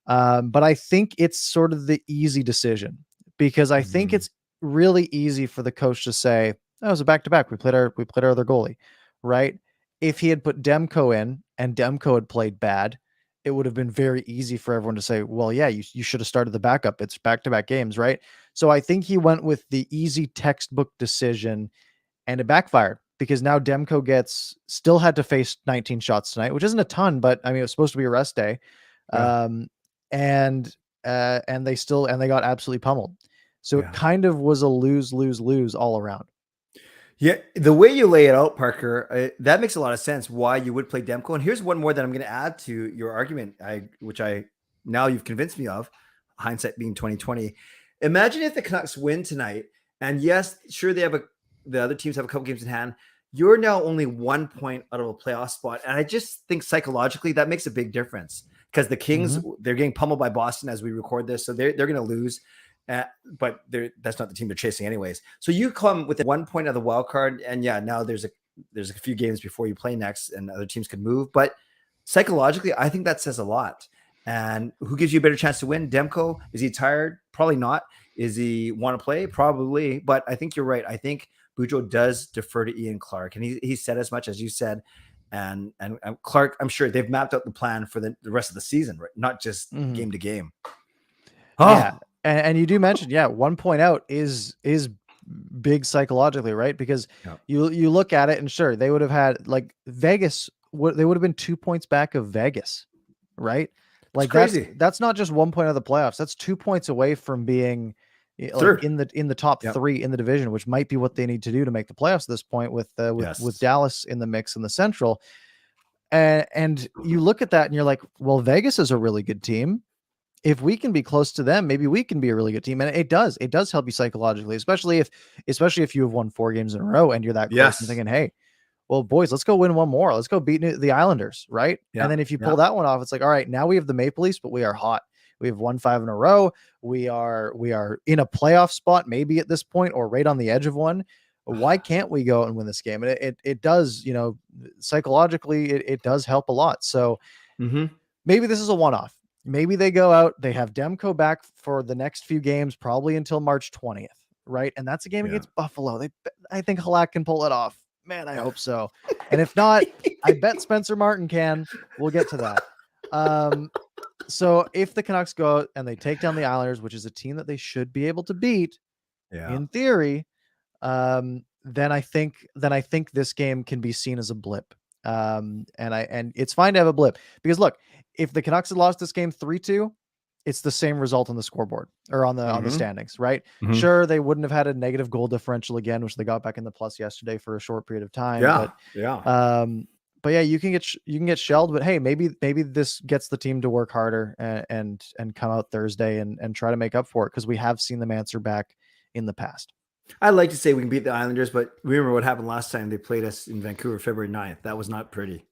But I think it's sort of the easy decision, because I think Mhm. it's really easy for the coach to say, "That was a back to back. We played our other goalie," right? If he had put Demko in and Demko had played bad, it would have been very easy for everyone to say, "Well, yeah, you should have started the backup. It's back to back games, right?" So I think he went with the easy textbook decision, and it backfired, because now Demko still had to face 19 shots tonight, which isn't a ton, but I mean, it was supposed to be a rest day. Yeah. Um, and they got absolutely pummeled. So it Yeah. kind of was a lose, lose, lose all around. Yeah, the way you lay it out, Parker, that makes a lot of sense. Why you would play Demko, and here's one more that I'm going to add to your argument. Which I now you've convinced me of. Hindsight being 2020. Imagine if the Canucks win tonight, and yes, sure the other teams have a couple games in hand. You're now only 1 point out of a playoff spot, and I just think psychologically that makes a big difference because the Kings Mhm. they're getting pummeled by Boston as we record this, so they're going to lose. But that's not the team they're chasing anyways. So you come with 1 point of the wild card, and yeah, now there's a few games before you play next, and other teams could move. But psychologically, I think that says a lot. And who gives you a better chance to win? Demko? Is he tired? Probably not. Is he want to play? Probably. But I think you're right. I think Boudreaux does defer to Ian Clark, and he said as much as you said. And Clark, I'm sure they've mapped out the plan for the rest of the season, right? Not just Mhm. game to game. Yeah, Oh, and you do mention, yeah, 1 point out is big psychologically, right? Because yeah. you look at it, and sure, they would have had, like, Vegas, they would have been 2 points back of Vegas, right? It's Like, that's crazy. that's not just 1 point of the playoffs. That's 2 points away from being, like, Third. in the top Yep. three in the division, which might be what they need to do to make the playoffs at this point, with Yes. Dallas in the mix in the Central. And you look at that and you're like, well, Vegas is a really good team. If we can be close to them, maybe we can be a really good team. And it does help you psychologically, especially if you have won 4 games in a row and you're that close and Yes. thinking, hey, well, boys, let's go win one more. Let's go beat the Islanders, right? And Yeah. then if you Yeah. pull that one off, it's like, all right, now we have the Maple Leafs, but we are hot. We have won 5 in a row. We are in a playoff spot, maybe at this point, or right on the edge of one. Why can't we go out and win this game? And it does, psychologically, it does help a lot. So Mm-hmm. maybe this is a one-off. Maybe they go out, they have Demko back for the next few games, probably until March 20th, right? And that's a game Yeah. against Buffalo. I think Halak can pull it off. Man, I hope so. And if not, I bet Spencer Martin can. We'll get to that. So if the Canucks go out and they take down the Islanders, which is a team that they should be able to beat Yeah. in theory, then I think this game can be seen as a blip. And it's fine to have a blip, because look, if the Canucks had lost this game 3-2, it's the same result on the scoreboard or on the Mm-hmm. standings, right? Mm-hmm. Sure, they wouldn't have had a negative goal differential again, which they got back in the plus yesterday for a short period of time, Yeah. Yeah. um, but yeah, you can get shelled, but hey, maybe this gets the team to work harder and come out Thursday and try to make up for it, because we have seen them answer back in the past. I'd like to say we can beat the Islanders, but remember what happened last time they played us in Vancouver, February 9th. That was not pretty.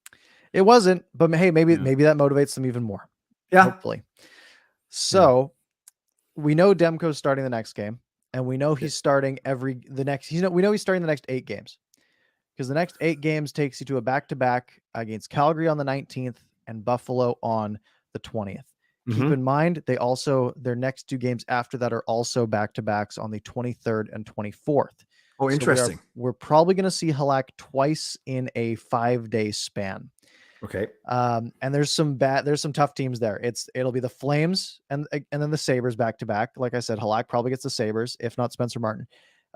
It wasn't, but hey, maybe Yeah. maybe that motivates them even more. Yeah. Hopefully. Yeah. So we know Demko's starting the next game, and we know he's starting the next. We know he's starting the next 8 games, because the next 8 games takes you to a back-to-back against Calgary on the 19th and Buffalo on the 20th. Keep Mm-hmm. in mind, their next 2 games after that are also back-to-backs on the 23rd and 24th. Oh, So interesting. we're probably going to see Halak twice in a 5-day span. Okay. And there's some tough teams there. It'll be the Flames and then the Sabres back to back. Like I said, Halak probably gets the Sabres, if not Spencer Martin.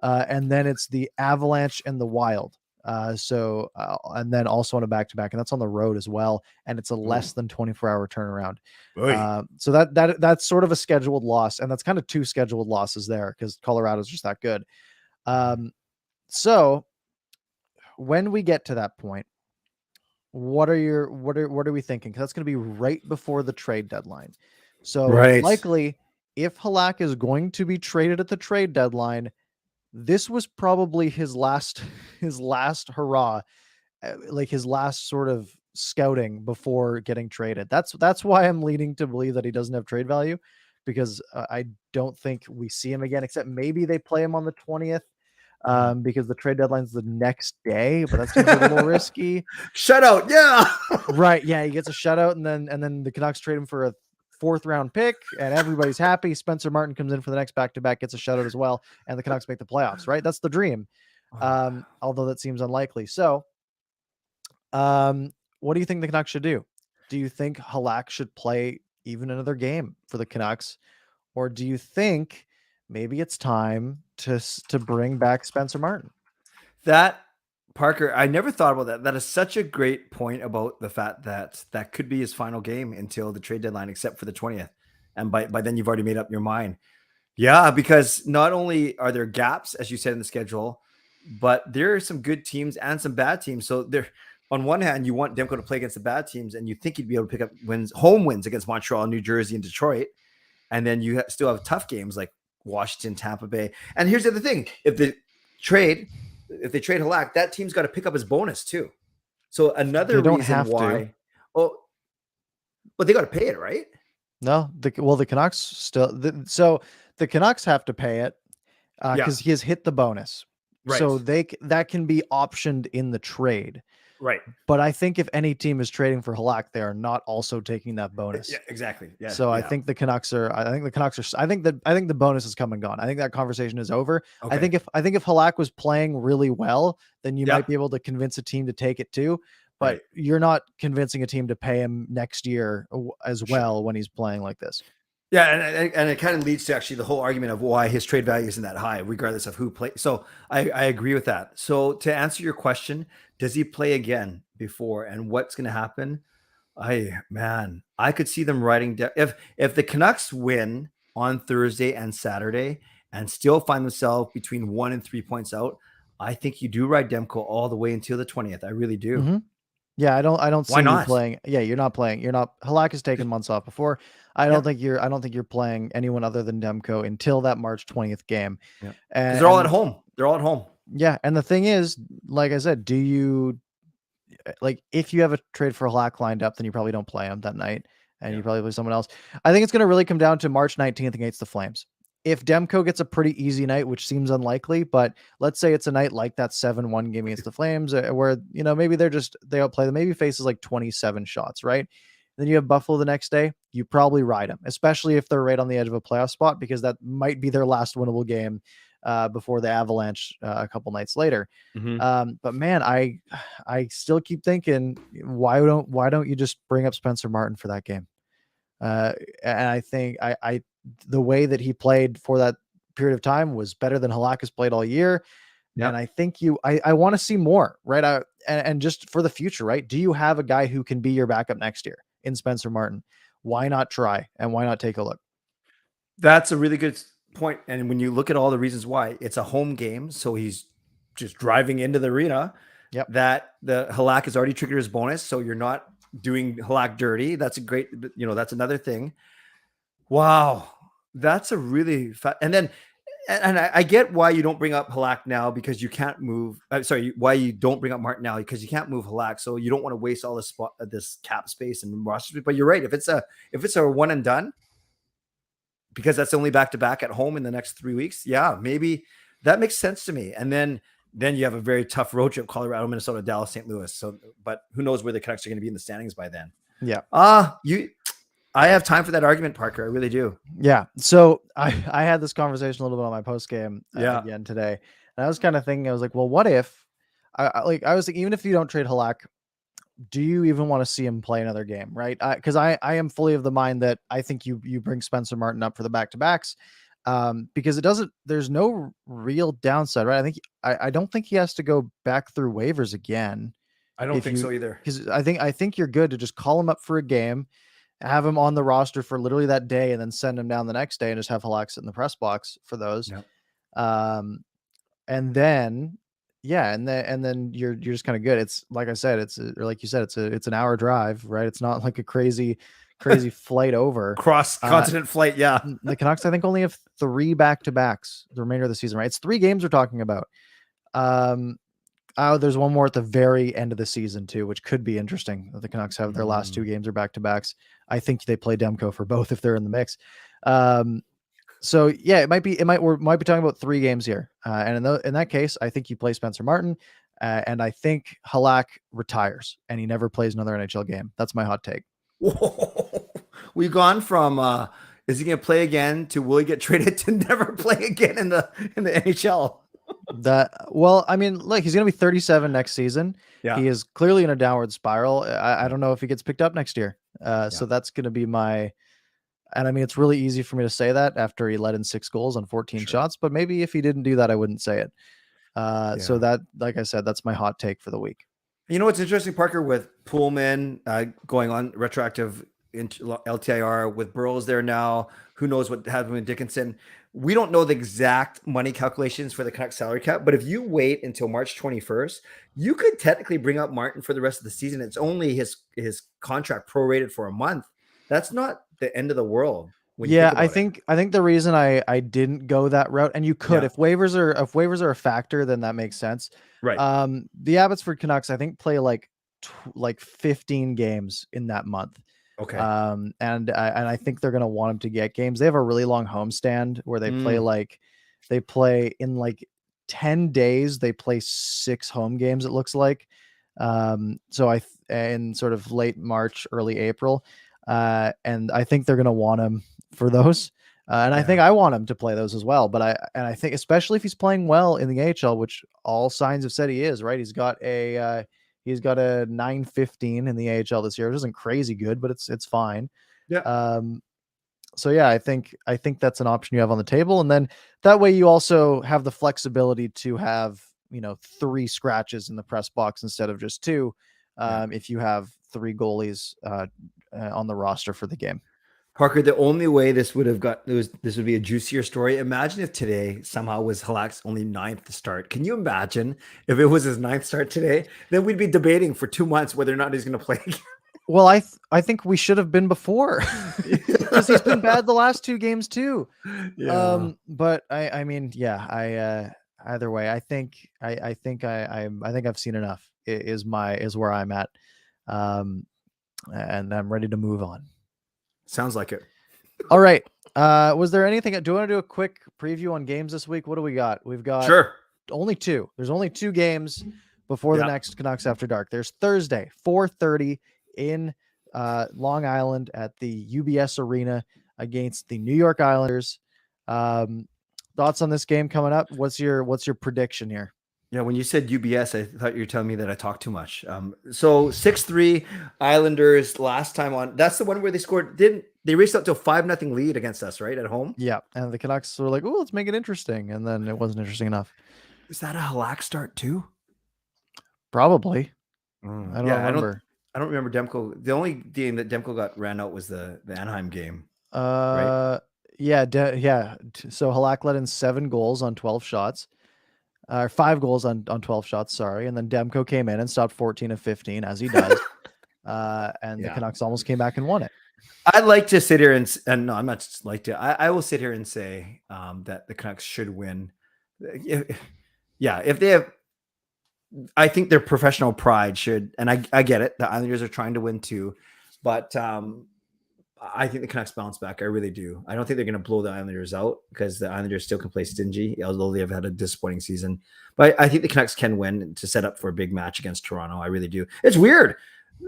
And then it's the Avalanche and the Wild. And then also on a back to back, and that's on the road as well. And it's a less than 24-hour turnaround. Oy. So that's sort of a scheduled loss, and that's kind of 2 scheduled losses there, because Colorado's just that good. So when we get to that point, what are we thinking? Because that's going to be right before the trade deadline. So Right. likely, if Halak is going to be traded at the trade deadline, this was probably his last his last hurrah, like his last sort of scouting before getting traded. That's why I'm leaning to believe that he doesn't have trade value, because I don't think we see him again, except maybe they play him on the 20th. Because the trade deadline's the next day, but that seems a little risky. Shutout, yeah. Right, yeah, he gets a shutout, and then the Canucks trade him for a 4th-round pick, and everybody's happy. Spencer Martin comes in for the next back-to-back, gets a shutout as well, and the Canucks make the playoffs, right? That's the dream. Although that seems unlikely. So, what do you think the Canucks should do? Do you think Halaq should play even another game for the Canucks, or do you think maybe it's time to bring back Spencer Martin? That, Parker, I never thought about that. That is such a great point about the fact that that could be his final game until the trade deadline, except for the 20th. And by then you've already made up your mind. Yeah, because not only are there gaps, as you said, in the schedule, but there are some good teams and some bad teams. So there, on one hand, you want Demko to play against the bad teams, and you think he'd be able to pick up home wins against Montreal, New Jersey, and Detroit. And then you still have tough games like Washington, Tampa Bay. And here's the other thing: if they trade Halaq, that team's got to pick up his bonus too. So another reason why. Oh, but they got to pay it, right? No, the Canucks still. So the Canucks have to pay it because he has hit the bonus. Right. So that can be optioned in the trade. Right. But I think if any team is trading for Halaq, they are not also taking that bonus. Yeah, exactly. Yeah. So I think the Canucks are. I think the bonus has come and gone. I think that conversation is over. Okay. I think if Halaq was playing really well, then you might be able to convince a team to take it too. But you're not convincing a team to pay him next year as well when he's playing like this. Yeah, and it kind of leads to actually the whole argument of why his trade value isn't that high, regardless of who plays. So I agree with that. So to answer your question, does he play again before, and what's going to happen? I could see them writing down if the Canucks win on Thursday and Saturday and still find themselves between 1 and 3 points out. I think you do ride Demko all the way until the 20th. I really do. Mm-hmm. Yeah, I don't see you playing. Yeah, you're not playing. Halaq has taken months off before. I don't think you're playing anyone other than Demko until that March 20th game. Yeah. Because they're all at home. They're all at home. Yeah, and the thing is, like I said, if you have a trade for Halaq lined up, then you probably don't play him that night, and you probably play someone else. I think it's going to really come down to March 19th against the Flames. If Demko gets a pretty easy night, which seems unlikely, but let's say it's a night like that 7-1 game against the Flames, where maybe they'll play, maybe faces like 27 shots, right? Then you have Buffalo the next day. You probably ride them, especially if they're right on the edge of a playoff spot, because that might be their last winnable game before the Avalanche a couple nights later. Mm-hmm. But man, I still keep thinking, why don't you just bring up Spencer Martin for that game? And I think the way that he played for that period of time was better than Halaq has played all year. Yep. And I think I want to see more, right? And just for the future, right? Do you have a guy who can be your backup next year in Spencer Martin? Why not try? And why not take a look? That's a really good point. And when you look at all the reasons why, it's a home game. So he's just driving into the arena. Yep. That the Halaq has already triggered his bonus. So you're not doing Halaq dirty. That's a great, that's another thing. Wow. That's a really and I get why you don't bring up Halaq now, because you can't move. Why you don't bring up Martin now, because you can't move Halaq, so you don't want to waste all this cap space and roster. But you're right. If it's a one and done, because that's only back to back at home in the next 3 weeks, yeah, maybe that makes sense to me. And then you have a very tough road trip: Colorado, Minnesota, Dallas, St. Louis. So, but who knows where the Canucks are going to be in the standings by then? Yeah. I have time for that argument, Parker. I really do. Yeah. So I had this conversation a little bit on my post game again today, and I was kind of thinking, I was like, well, what if I was thinking, even if you don't trade Halaq, do you even want to see him play another game? Right. Because I am fully of the mind that I think you bring Spencer Martin up for the back-to-backs because there's no real downside, right? I don't think he has to go back through waivers again. I don't think so either. Because I think you're good to just call him up for a game, have him on the roster for literally that day, and then send him down the next day and just have Halaq sit in the press box for those. Yep. And then you're just kind of good. It's like I said, it's like you said, it's an hour drive, right? It's not like a crazy flight over cross continent flight. Yeah. The Canucks, I think, only have 3 back-to-backs the remainder of the season, right? It's 3 games we're talking about. There's one more at the very end of the season too, which could be interesting. The Canucks have their last 2 games are back-to-backs. I think they play Demko for both if they're in the mix. So yeah, we might be talking about 3 games here. And in that case, I think you play Spencer Martin, and I think Halaq retires and he never plays another NHL game. That's my hot take. Whoa. We've gone from is he going to play again to will he get traded to never play again in the NHL? I mean, look, he's going to be 37 next season. Yeah. He is clearly in a downward spiral. I don't know if he gets picked up next year. So that's going to be my. And I mean, it's really easy for me to say that after he let in 6 goals on 14 shots, but maybe if he didn't do that, I wouldn't say it. So that, like I said, that's my hot take for the week. You know what's interesting, Parker, with Pullman going on retroactive LTIR with Burrows there now. Who knows what happened with Dickinson? We don't know the exact money calculations for the Canucks salary cap, but if you wait until March 21st, you could technically bring up Martin for the rest of the season. It's only his contract prorated for a month. That's not the end of the world. I think the reason I didn't go that route, and you could if waivers are a factor, then that makes sense. Right. The Abbotsford Canucks, I think, play like 15 games in that month. Okay. And I think they're gonna want him to get games. They have a really long homestand where they play in like 10 days. They play 6 home games. It looks like. So in sort of late March, early April. And I think they're going to want him for those. I think I want him to play those as well. But I think especially if he's playing well in the AHL, which all signs have said he is, right? He's got a 915 in the AHL this year, which isn't crazy good, but it's fine. Yeah. So yeah, I think that's an option you have on the table. And then that way you also have the flexibility to have, 3 scratches in the press box instead of just 2. If you have 3 goalies on the roster for the game. Parker, the only way this would be a juicier story. Imagine if today somehow was Halak's only 9th to start. Can you imagine if it was his 9th start today? Then we'd be debating for 2 months whether or not he's going to play again. Well, I think we should have been before because he's been bad the last 2 games too. Yeah. But I mean, yeah, either way, I think I've seen enough is where I'm at. And I'm ready to move on. Sounds like it. All right. Was there anything? Do you want to do a quick preview on games this week? What do we got? We've got only 2. There's only 2 games before the next Canucks After Dark. There's Thursday, 4:30 in Long Island at the UBS Arena against the New York Islanders. Thoughts on this game coming up? What's your prediction here? Yeah, when you said UBS, I thought you were telling me that I talk too much. So 6-3 Islanders last time on. That's the one where they raced up to a 5-0 lead against us, right, at home? Yeah, and the Canucks were like, "Oh, let's make it interesting," and then it wasn't interesting enough. Is that a Halaq start too? Probably. I don't remember. I don't remember Demko. The only game that Demko got ran out was the Anaheim game. Right? Yeah. So Halaq let in 7 goals on 12 shots. 5 goals on 12 shots, sorry. And then Demko came in and stopped 14 of 15, as he does. And the Canucks almost came back and won it. I'd like to sit here and no, I'm not just like to. I will sit here and say that the Canucks should win. If they have, I think their professional pride should, and I get it. The Islanders are trying to win too, but I think the Canucks bounce back. I really do. I don't think they're going to blow the Islanders out because the Islanders still can play stingy, although they have had a disappointing season. But I think the Canucks can win to set up for a big match against Toronto. I really do. It's weird.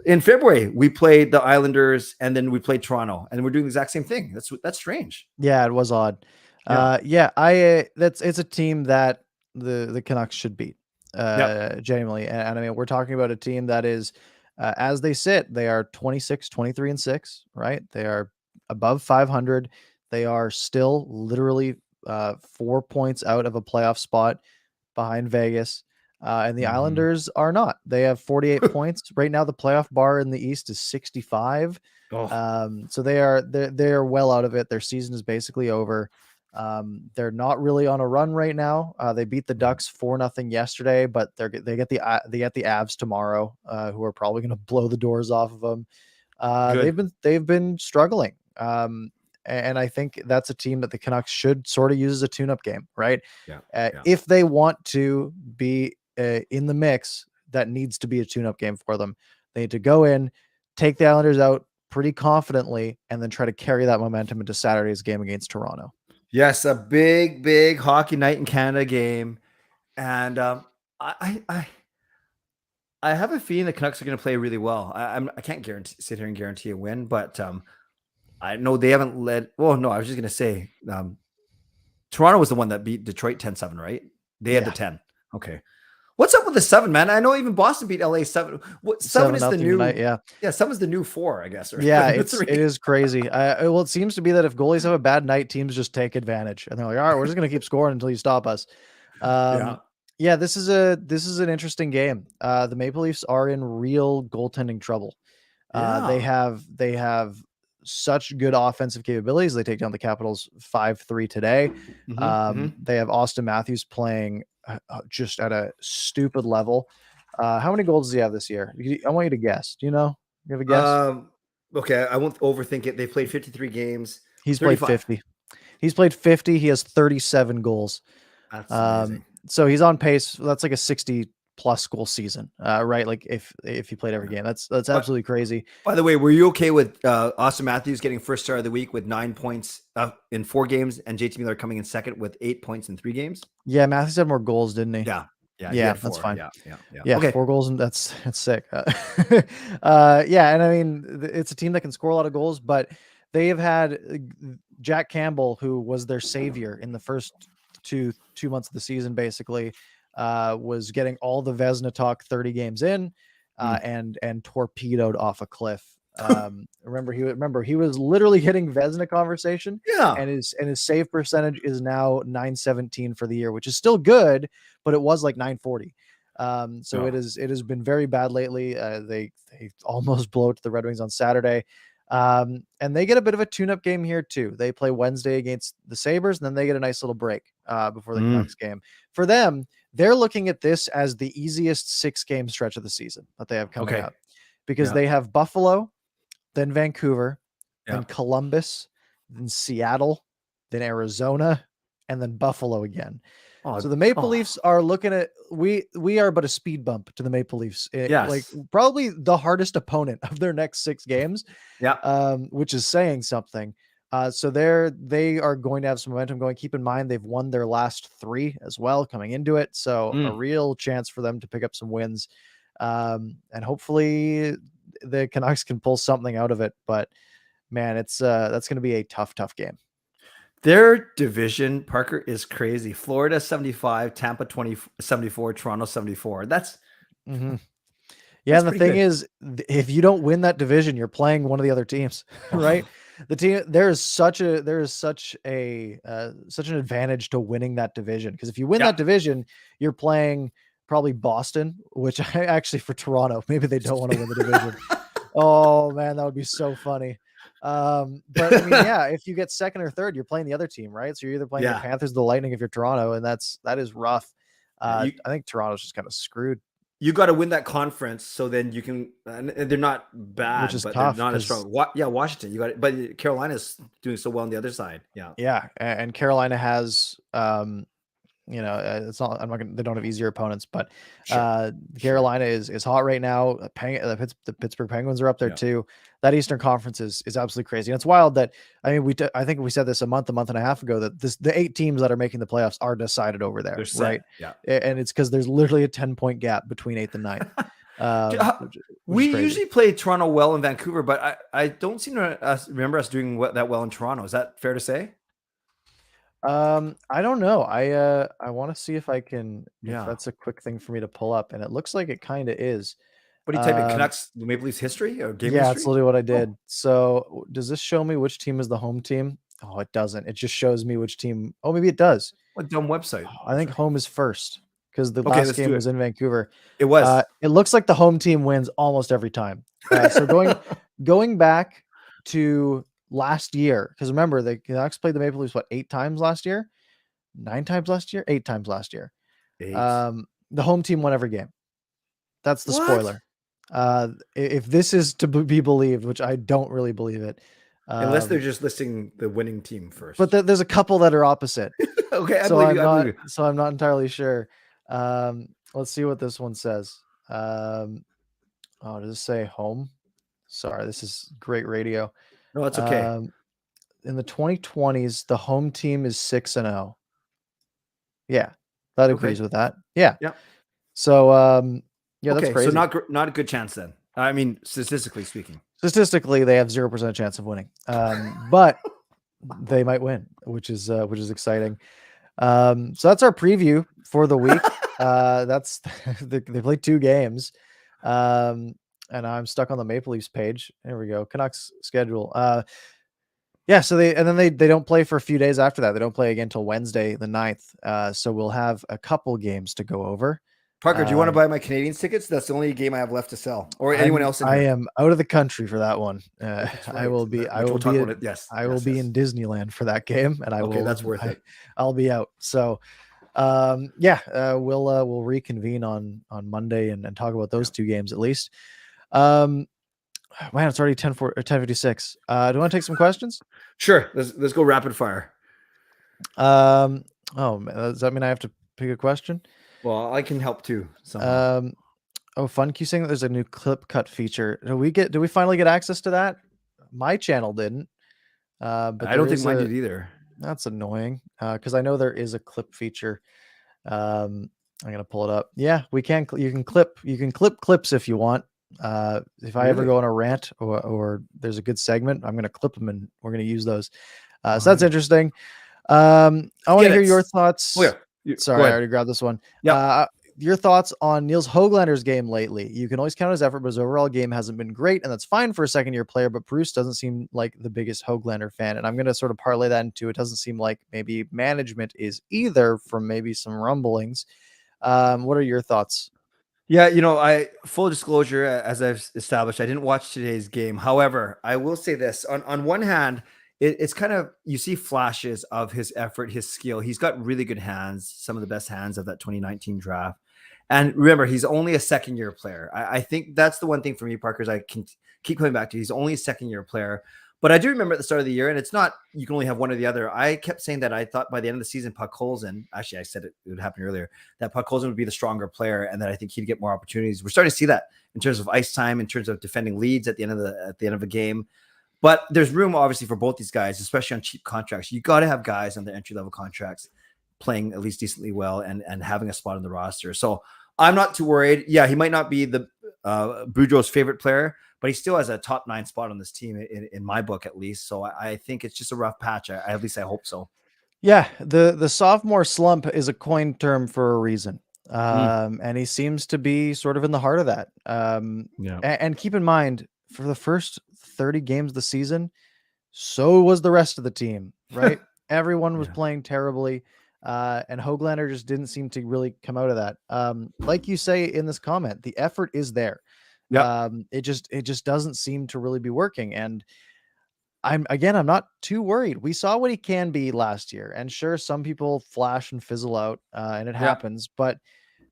In February, we played the Islanders and then we played Toronto, and we're doing the exact same thing. That's strange. Yeah, it was odd. It's a team that the Canucks should beat. Genuinely, and I mean, we're talking about a team that is. As they sit, they are 26, 23, and 6, right? They are above 500. They are still literally 4 points out of a playoff spot behind Vegas. And the Islanders are not. They have 48 points. Right now, the playoff bar in the East is 65. So they are well out of it. Their season is basically over. They're not really on a run right now. They beat the Ducks 4-0 yesterday, but they get the Avs tomorrow, who are probably going to blow the doors off of them. They've been struggling. And I think that's a team that the Canucks should sort of use as a tune-up game, right? If they want to be in the mix, that needs to be a tune-up game for them. They need to go in, take the Islanders out pretty confidently and then try to carry that momentum into Saturday's game against Toronto. Yes, a big hockey night in Canada game, and I, I I have a feeling the Canucks are going to play really well. I can't sit here and guarantee a win, but I know they haven't led. Well, no, I was just going to say Toronto was the one that beat Detroit 10-7, right? They had the 10. Okay. What's up with the 7, man? I know even Boston beat LA 7. What 7 is the new tonight, yeah, 7 is the new 4, I guess. Or yeah, it is crazy. Well, it seems to be that if goalies have a bad night, teams just take advantage and they're like, all right, we're just going to keep scoring until you stop us. Yeah, this is an interesting game. The Maple Leafs are in real goaltending trouble. They have such good offensive capabilities. They take down the Capitals 5-3 today. They have Austin Matthews playing just at a stupid level. How many goals does he have this year? I want you to guess. Do you know? You have a guess? Okay, I won't overthink it. They played 53 games. He's played 50. He's played 50. He has 37 goals. That's amazing. So he's on pace. That's like a 60+ goal season, right? Like if he played every game, that's absolutely crazy. By the way, were you okay with Austin Matthews getting first star of the week with 9 points in 4 games, and JT Miller coming in second with 8 points in 3 games? Yeah, Matthews had more goals, didn't he? Yeah, that's fine. Yeah. Okay. 4 goals, and that's sick. Yeah, and I mean, it's a team that can score a lot of goals, but they have had Jack Campbell, who was their savior in the first two months of the season, basically, was getting all the Vezina talk 30 games in, and torpedoed off a cliff. Remember he was literally hitting Vezina conversation. Yeah, and his save percentage is now 917 for the year, which is still good, but it was like 940. So it has been very bad lately. They almost blow it to the Red Wings on Saturday. And they get a bit of a tune-up game here too. They play Wednesday against the Sabres, and then they get a nice little break before the Canucks game. For them, they're looking at this as the easiest 6-game stretch of the season that they have coming up, because they have Buffalo, then Vancouver, then Columbus, then Seattle, then Arizona, and then Buffalo again. So the Maple Leafs are looking at, we are but a speed bump to the Maple Leafs. Like probably the hardest opponent of their next 6 games. Which is saying something. So they are going to have some momentum going. Keep in mind, they've won their last 3 as well coming into it. So a real chance for them to pick up some wins. And hopefully the Canucks can pull something out of it. But man, that's going to be a tough game. Their division, Parker, is crazy. Florida 75, Tampa 74, Toronto 74. That's yeah. And the thing is, if you don't win that division, you're playing one of the other teams, right? The team, there is such an advantage to winning that division, because if you win that division, you're playing probably Boston, which I actually, for Toronto, maybe they don't want to win the division. Oh man, that would be so funny. But I mean, yeah, if you get second or third, you're playing the other team, right? So you're either playing the Panthers, the Lightning if you're Toronto, and that is rough. I think Toronto's just kind of screwed. You got to win that conference, so then you can. They're not bad, which is but tough, they're not as strong. Washington, you got it, but Carolina's doing so well on the other side. Yeah, and Carolina has it's not. I'm not gonna. They don't have easier opponents, but Carolina is hot right now. The Pittsburgh Penguins are up there too. That Eastern Conference is absolutely crazy. And it's wild that, I mean, I think we said this a month and a half ago, that the 8 teams that are making the playoffs are decided over there, right? Yeah, and it's because there's literally a 10-point gap between 8th and 9th. We usually play Toronto well in Vancouver, but I don't seem to remember us doing that well in Toronto. Is that fair to say? I don't know. I want to see if I can. If that's a quick thing for me to pull up, and it looks like it kind of is. What do you type in? Canucks Maple Leafs history or game history? Yeah, that's literally what I did. So does this show me which team is the home team? Oh, it doesn't. It just shows me which team. Oh, maybe it does. What dumb website? I think home is first, because the last game was in Vancouver. It was. It looks like the home team wins almost every time. So going back to last year, because remember, the Canucks played the Maple Leafs 8 times last year, 9 times last year, 8 times last year. 8. The home team won every game. That's the spoiler. If this is to be believed, which I don't really believe it, unless they're just listing the winning team first. But there's a couple that are opposite. Okay, so I'm not entirely sure. Let's see what this one says. Does it say home? Sorry, this is great radio. No, it's okay. In the 2020s, the home team is 6-0. Yeah, that agrees Okay. with that. Yeah. Yeah. So, yeah, that's Okay. So crazy. not a good chance then. I mean, statistically speaking. Statistically, they have 0% chance of winning. But they might win, which is exciting. So that's our preview for the week. That's they played 2 games. And I'm stuck on the Maple Leafs page. There we go. Canucks schedule. Yeah, so they don't play for a few days after that. They don't play again till Wednesday, the 9th. So we'll have a couple games to go over. Parker, do you want to buy my Canadiens tickets? That's the only game I have left to sell, or anyone else in here. I am out of the country for that one. Right. I will be. I will be. I will be in Disneyland for that game, and I will. That's worth it. I'll be out. So, we'll reconvene on Monday and talk about those 2 games at least. Man, it's already 10:56. Do you want to take some questions? Sure. Let's go rapid fire. Oh, does that mean I have to pick a question? Well, I can help too. Funq saying that there's a new clip cut feature. Do we finally get access to that? My channel didn't. But I don't think mine did either. That's annoying. Because I know there is a clip feature. I'm gonna pull it up. Yeah, we can. You can clip clips if you want. If I ever go on a rant or there's a good segment, I'm gonna clip them and we're gonna use those. So that's interesting. I want to hear your thoughts. Oh, yeah. Sorry, I already grabbed this one. Yeah. Your thoughts on Niels Höglander's game lately? You can always count his effort, but his overall game hasn't been great, and that's fine for a second-year player. But Bruce doesn't seem like the biggest Höglander fan, and I'm going to sort of parlay that into it doesn't seem like maybe management is either, from maybe some rumblings. What are your thoughts? Yeah, I full disclosure, as I've established, I didn't watch today's game. However, I will say this: on one hand, it's kind of, you see flashes of his effort, his skill. He's got really good hands, some of the best hands of that 2019 draft. And remember, he's only a second-year player. I think that's the one thing for me, Parker, is I can keep coming back to. He's only a second-year player. But I do remember at the start of the year, and it's not, you can only have one or the other. I kept saying that I thought by the end of the season, Puckholzen, actually I said it would happen earlier, that Puckholzen would be the stronger player and that I think he'd get more opportunities. We're starting to see that in terms of ice time, in terms of defending leads at the end of a game. But there's room, obviously, for both these guys, especially on cheap contracts. You got to have guys on the entry-level contracts playing at least decently well and having a spot on the roster. So I'm not too worried. Yeah, he might not be the Boudreau's favorite player, but he still has a top 9 spot on this team in my book, at least. So I think it's just a rough patch. At least I hope so. Yeah, the sophomore slump is a coined term for a reason. And he seems to be sort of in the heart of that. And keep in mind, for the first 30 games of the season, so was the rest of the team, right? Everyone was playing terribly. And Höglander just didn't seem to really come out of that. Like you say in this comment, the effort is there. It just doesn't seem to really be working. And I'm not too worried. We saw what he can be last year, and sure, some people flash and fizzle out, and it happens, but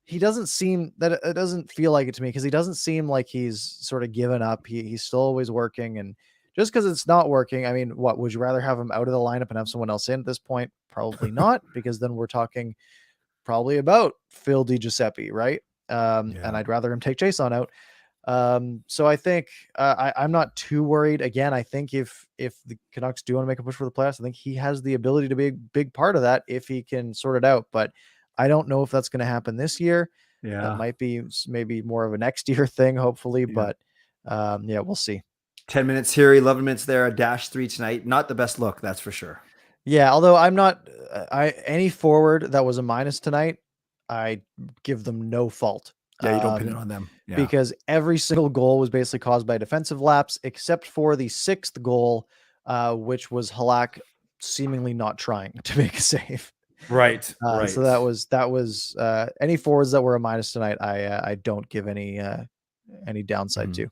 he doesn't seem that it doesn't feel like it to me, because he doesn't seem like he's sort of given up. He's still always working, and just because it's not working, I mean, what would you rather have him out of the lineup and have someone else in at this point? Probably not, because then we're talking probably about Phil DiGiuseppe, right? And I'd rather him take Jason out. So I think I'm not too worried. Again, I think if the Canucks do want to make a push for the playoffs, I think he has the ability to be a big part of that if he can sort it out. But I don't know if that's going to happen this year. That might be maybe more of a next year thing, hopefully. But we'll see. 10 minutes here, 11 minutes there, a -3 tonight. Not the best look, that's for sure. Yeah, although I'm not any forward that was a minus tonight, I give them no fault. Yeah, you don't pin it on them. Because every single goal was basically caused by defensive lapse, except for the 6th goal, which was Halaq seemingly not trying to make a save. Right. So that was any forwards that were a minus tonight. I don't give any downside to.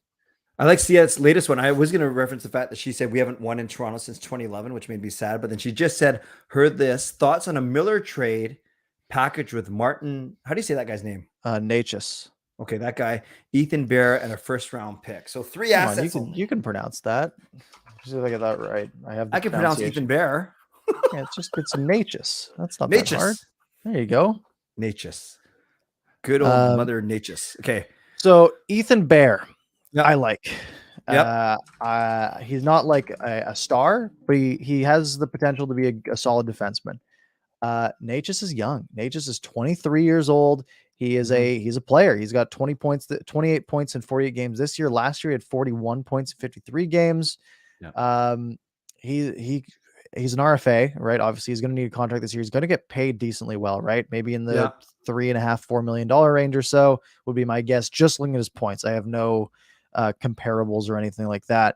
I like Sia's latest one. I was going to reference the fact that she said we haven't won in Toronto since 2011, which made me sad. But then she just said, heard this, thoughts on a Miller trade package with Martin. How do you say that guy's name? Necas. Okay, that guy, Ethan Bear, and a 1st-round pick. So 3 assets. You can pronounce that. See if I get that right. I can pronounce Ethan Bear. Yeah, it's Necas. That's not that hard. There you go. Necas. Good old mother Necas. Okay. So Ethan Bear, I like. Yep. He's not like a star, but he has the potential to be a solid defenseman. Natchez is young. Natchez is 23 years old. He's a player. He's got 28 points in 48 games this year. Last year he had 41 points in 53 games. Yeah. He's an RFA, right? Obviously, he's going to need a contract this year. He's going to get paid decently well, right? Maybe in the $3.5-4 million range or so would be my guess. Just looking at his points, I have no comparables or anything like that.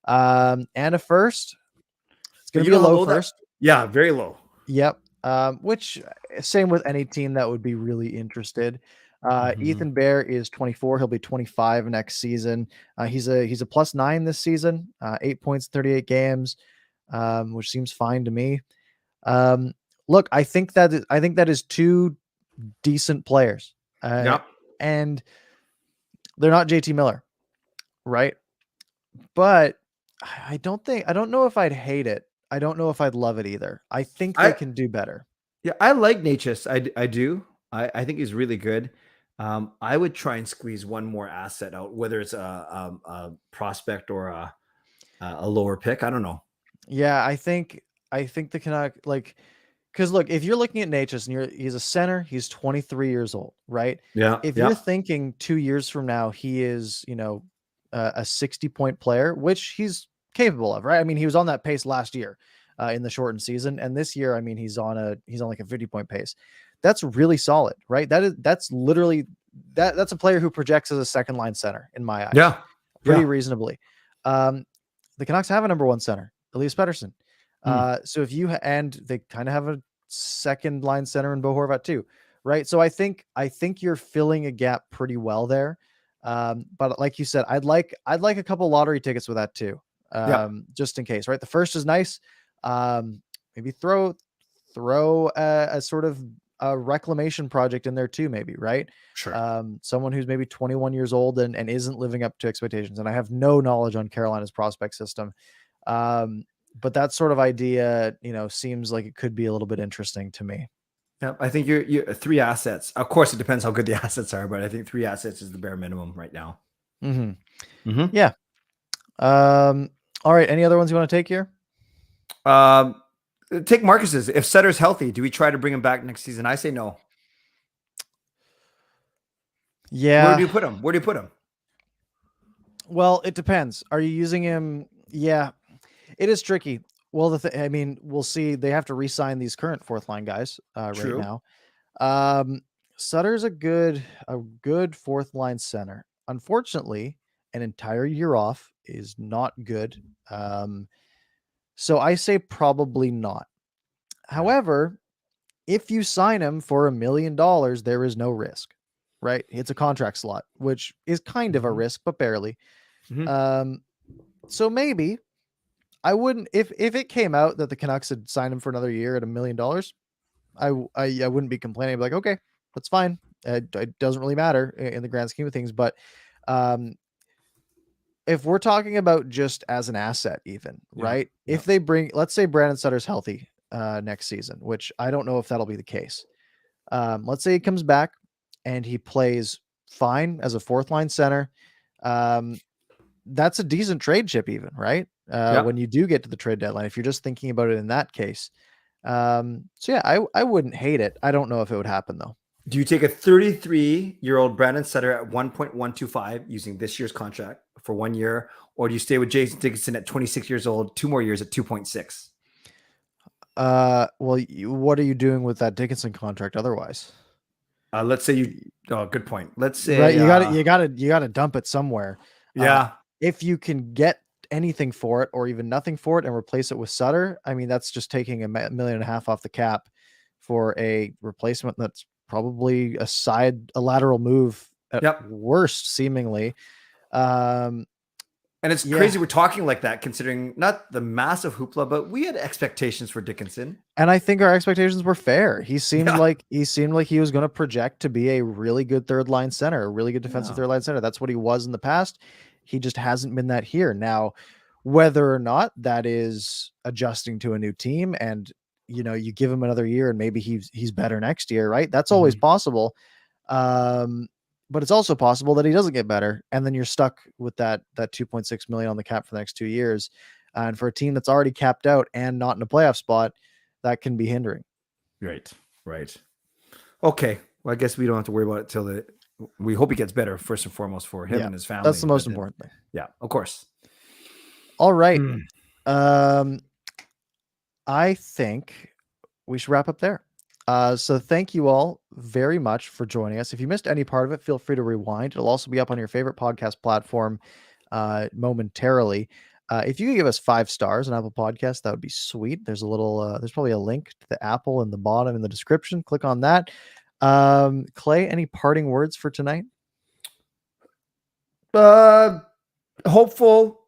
And a first, it's going to be a low first. Yeah, very low. Yep. Which same with any team that would be really interested. Ethan Bear is 24. He'll be 25 next season. He's a +9 this season. 8 points, 38 games, which seems fine to me. Look, I think that is two decent players. And they're not JT Miller, right? But I don't know if I'd hate it. I don't know if I'd love it either. I think they can do better. Yeah, I like Natchez. I do. I think he's really good. I would try and squeeze one more asset out, whether it's a prospect or a lower pick. I don't know. Yeah, I think the Canuck, like, because look, if you're looking at Natchez and he's a center, he's 23 years old, right? Yeah. If you're thinking 2 years from now, he is, a 60-point player, which he's capable of, right? I mean, he was on that pace last year in the shortened season, and this year, I mean, he's on like a 50-point pace. That's really solid, right? That's literally that's a player who projects as a second line center in my eyes. Yeah, pretty reasonably. The Canucks have a number one center, Elias Pettersson. So if you and they kind of have a second line center in Bo Horvat too, right? So I think you're filling a gap pretty well there. But like you said, I'd like a couple lottery tickets with that too, just in case, right? The first is nice. Maybe throw a sort of a reclamation project in there too, maybe, right? Sure. Someone who's maybe 21 years old and isn't living up to expectations. And I have no knowledge on Carolina's prospect system. But that sort of idea, seems like it could be a little bit interesting to me. Yeah, I think you're 3 assets. Of course, it depends how good the assets are, but I think 3 assets is the bare minimum right now. Yeah. All right. Any other ones you want to take here? Take Marcus's. If Sutter's healthy, do we try to bring him back next season? I say no. Yeah. Where do you put him? Well, it depends. Are you using him? Yeah, it is tricky. Well, I mean, we'll see. They have to re-sign these current fourth line guys right now. Sutter's a good fourth line center. Unfortunately, an entire year off is not good. So I say probably not. However, if you sign him for $1 million, there is no risk, right? It's a contract slot, which is kind of a risk, but barely. So maybe I wouldn't, if it came out that the Canucks had signed him for another year at $1 million, I wouldn't be complaining. I'd be like, okay, that's fine. It doesn't really matter in the grand scheme of things. But if we're talking about just as an asset, even, right? If they let's say Brandon Sutter's healthy next season, which I don't know if that'll be the case. Let's say he comes back and he plays fine as a fourth line center. That's a decent trade chip even, right? When you do get to the trade deadline, if you're just thinking about it in that case. So yeah, I wouldn't hate it. I don't know if it would happen though. Do you take a 33-year-old Brandon Sutter at 1.125 using this year's contract for 1 year, or do you stay with Jason Dickinson at 26 years old, 2 more years at 2.6? Well, what are you doing with that Dickinson contract otherwise? Let's say good point. Let's say right, you got to dump it somewhere. If you can get anything for it or even nothing for it and replace it with Sutter, I mean, that's just taking $1.5 million off the cap for a replacement that's probably a lateral move at worst, seemingly. And it's crazy we're talking like that, considering not the massive hoopla, but we had expectations for Dickinson. And I think our expectations were fair. He seemed like he was going to project to be a really good third line center, a really good defensive third line center. That's what he was in the past. He just hasn't been that here. Now, whether or not that is adjusting to a new team and, you give him another year and maybe he's better next year, right? That's always possible. but it's also possible that he doesn't get better, and then you're stuck with that 2.6 million on the cap for the next 2 years. And for a team that's already capped out and not in a playoff spot, that can be hindering. Right. Okay. Well, I guess we don't have to worry about it till we hope he gets better first and foremost for him and his family. That's the most important thing. Yeah, of course. All right. I think we should wrap up there. So thank you all very much for joining us. If you missed any part of it, feel free to rewind. It'll also be up on your favorite podcast platform momentarily. If you could give us 5 stars on Apple Podcasts, that would be sweet. There's there's probably a link to the Apple in the bottom in the description. Click on that. Clay, any parting words for tonight? Hopeful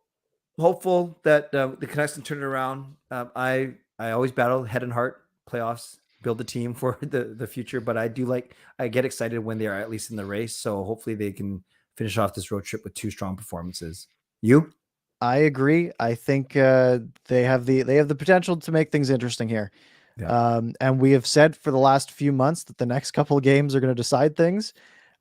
that the Canucks can turn it around. I always battle head and heart playoffs, build a team for the future, but I get excited when they are at least in the race. So hopefully they can finish off this road trip with 2 strong performances. You? I agree. I think they have the potential to make things interesting here. Yeah. And we have said for the last few months that the next couple of games are going to decide things.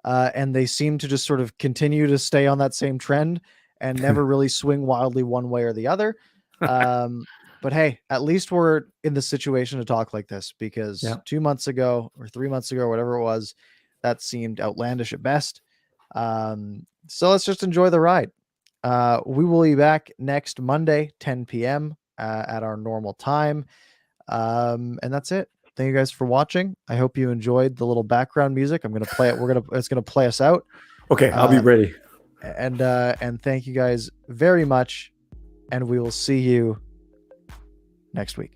And they seem to just sort of continue to stay on that same trend and never really swing wildly one way or the other. But hey, at least we're in the situation to talk like this, because 2 months ago or 3 months ago, whatever it was, that seemed outlandish at best. So let's just enjoy the ride. We will be back next Monday, 10 p.m. At our normal time. And that's it. Thank you guys for watching. I hope you enjoyed the little background music. I'm going to play it. It's going to play us out. Okay. I'll be ready. And thank you guys very much. And we will see you next week.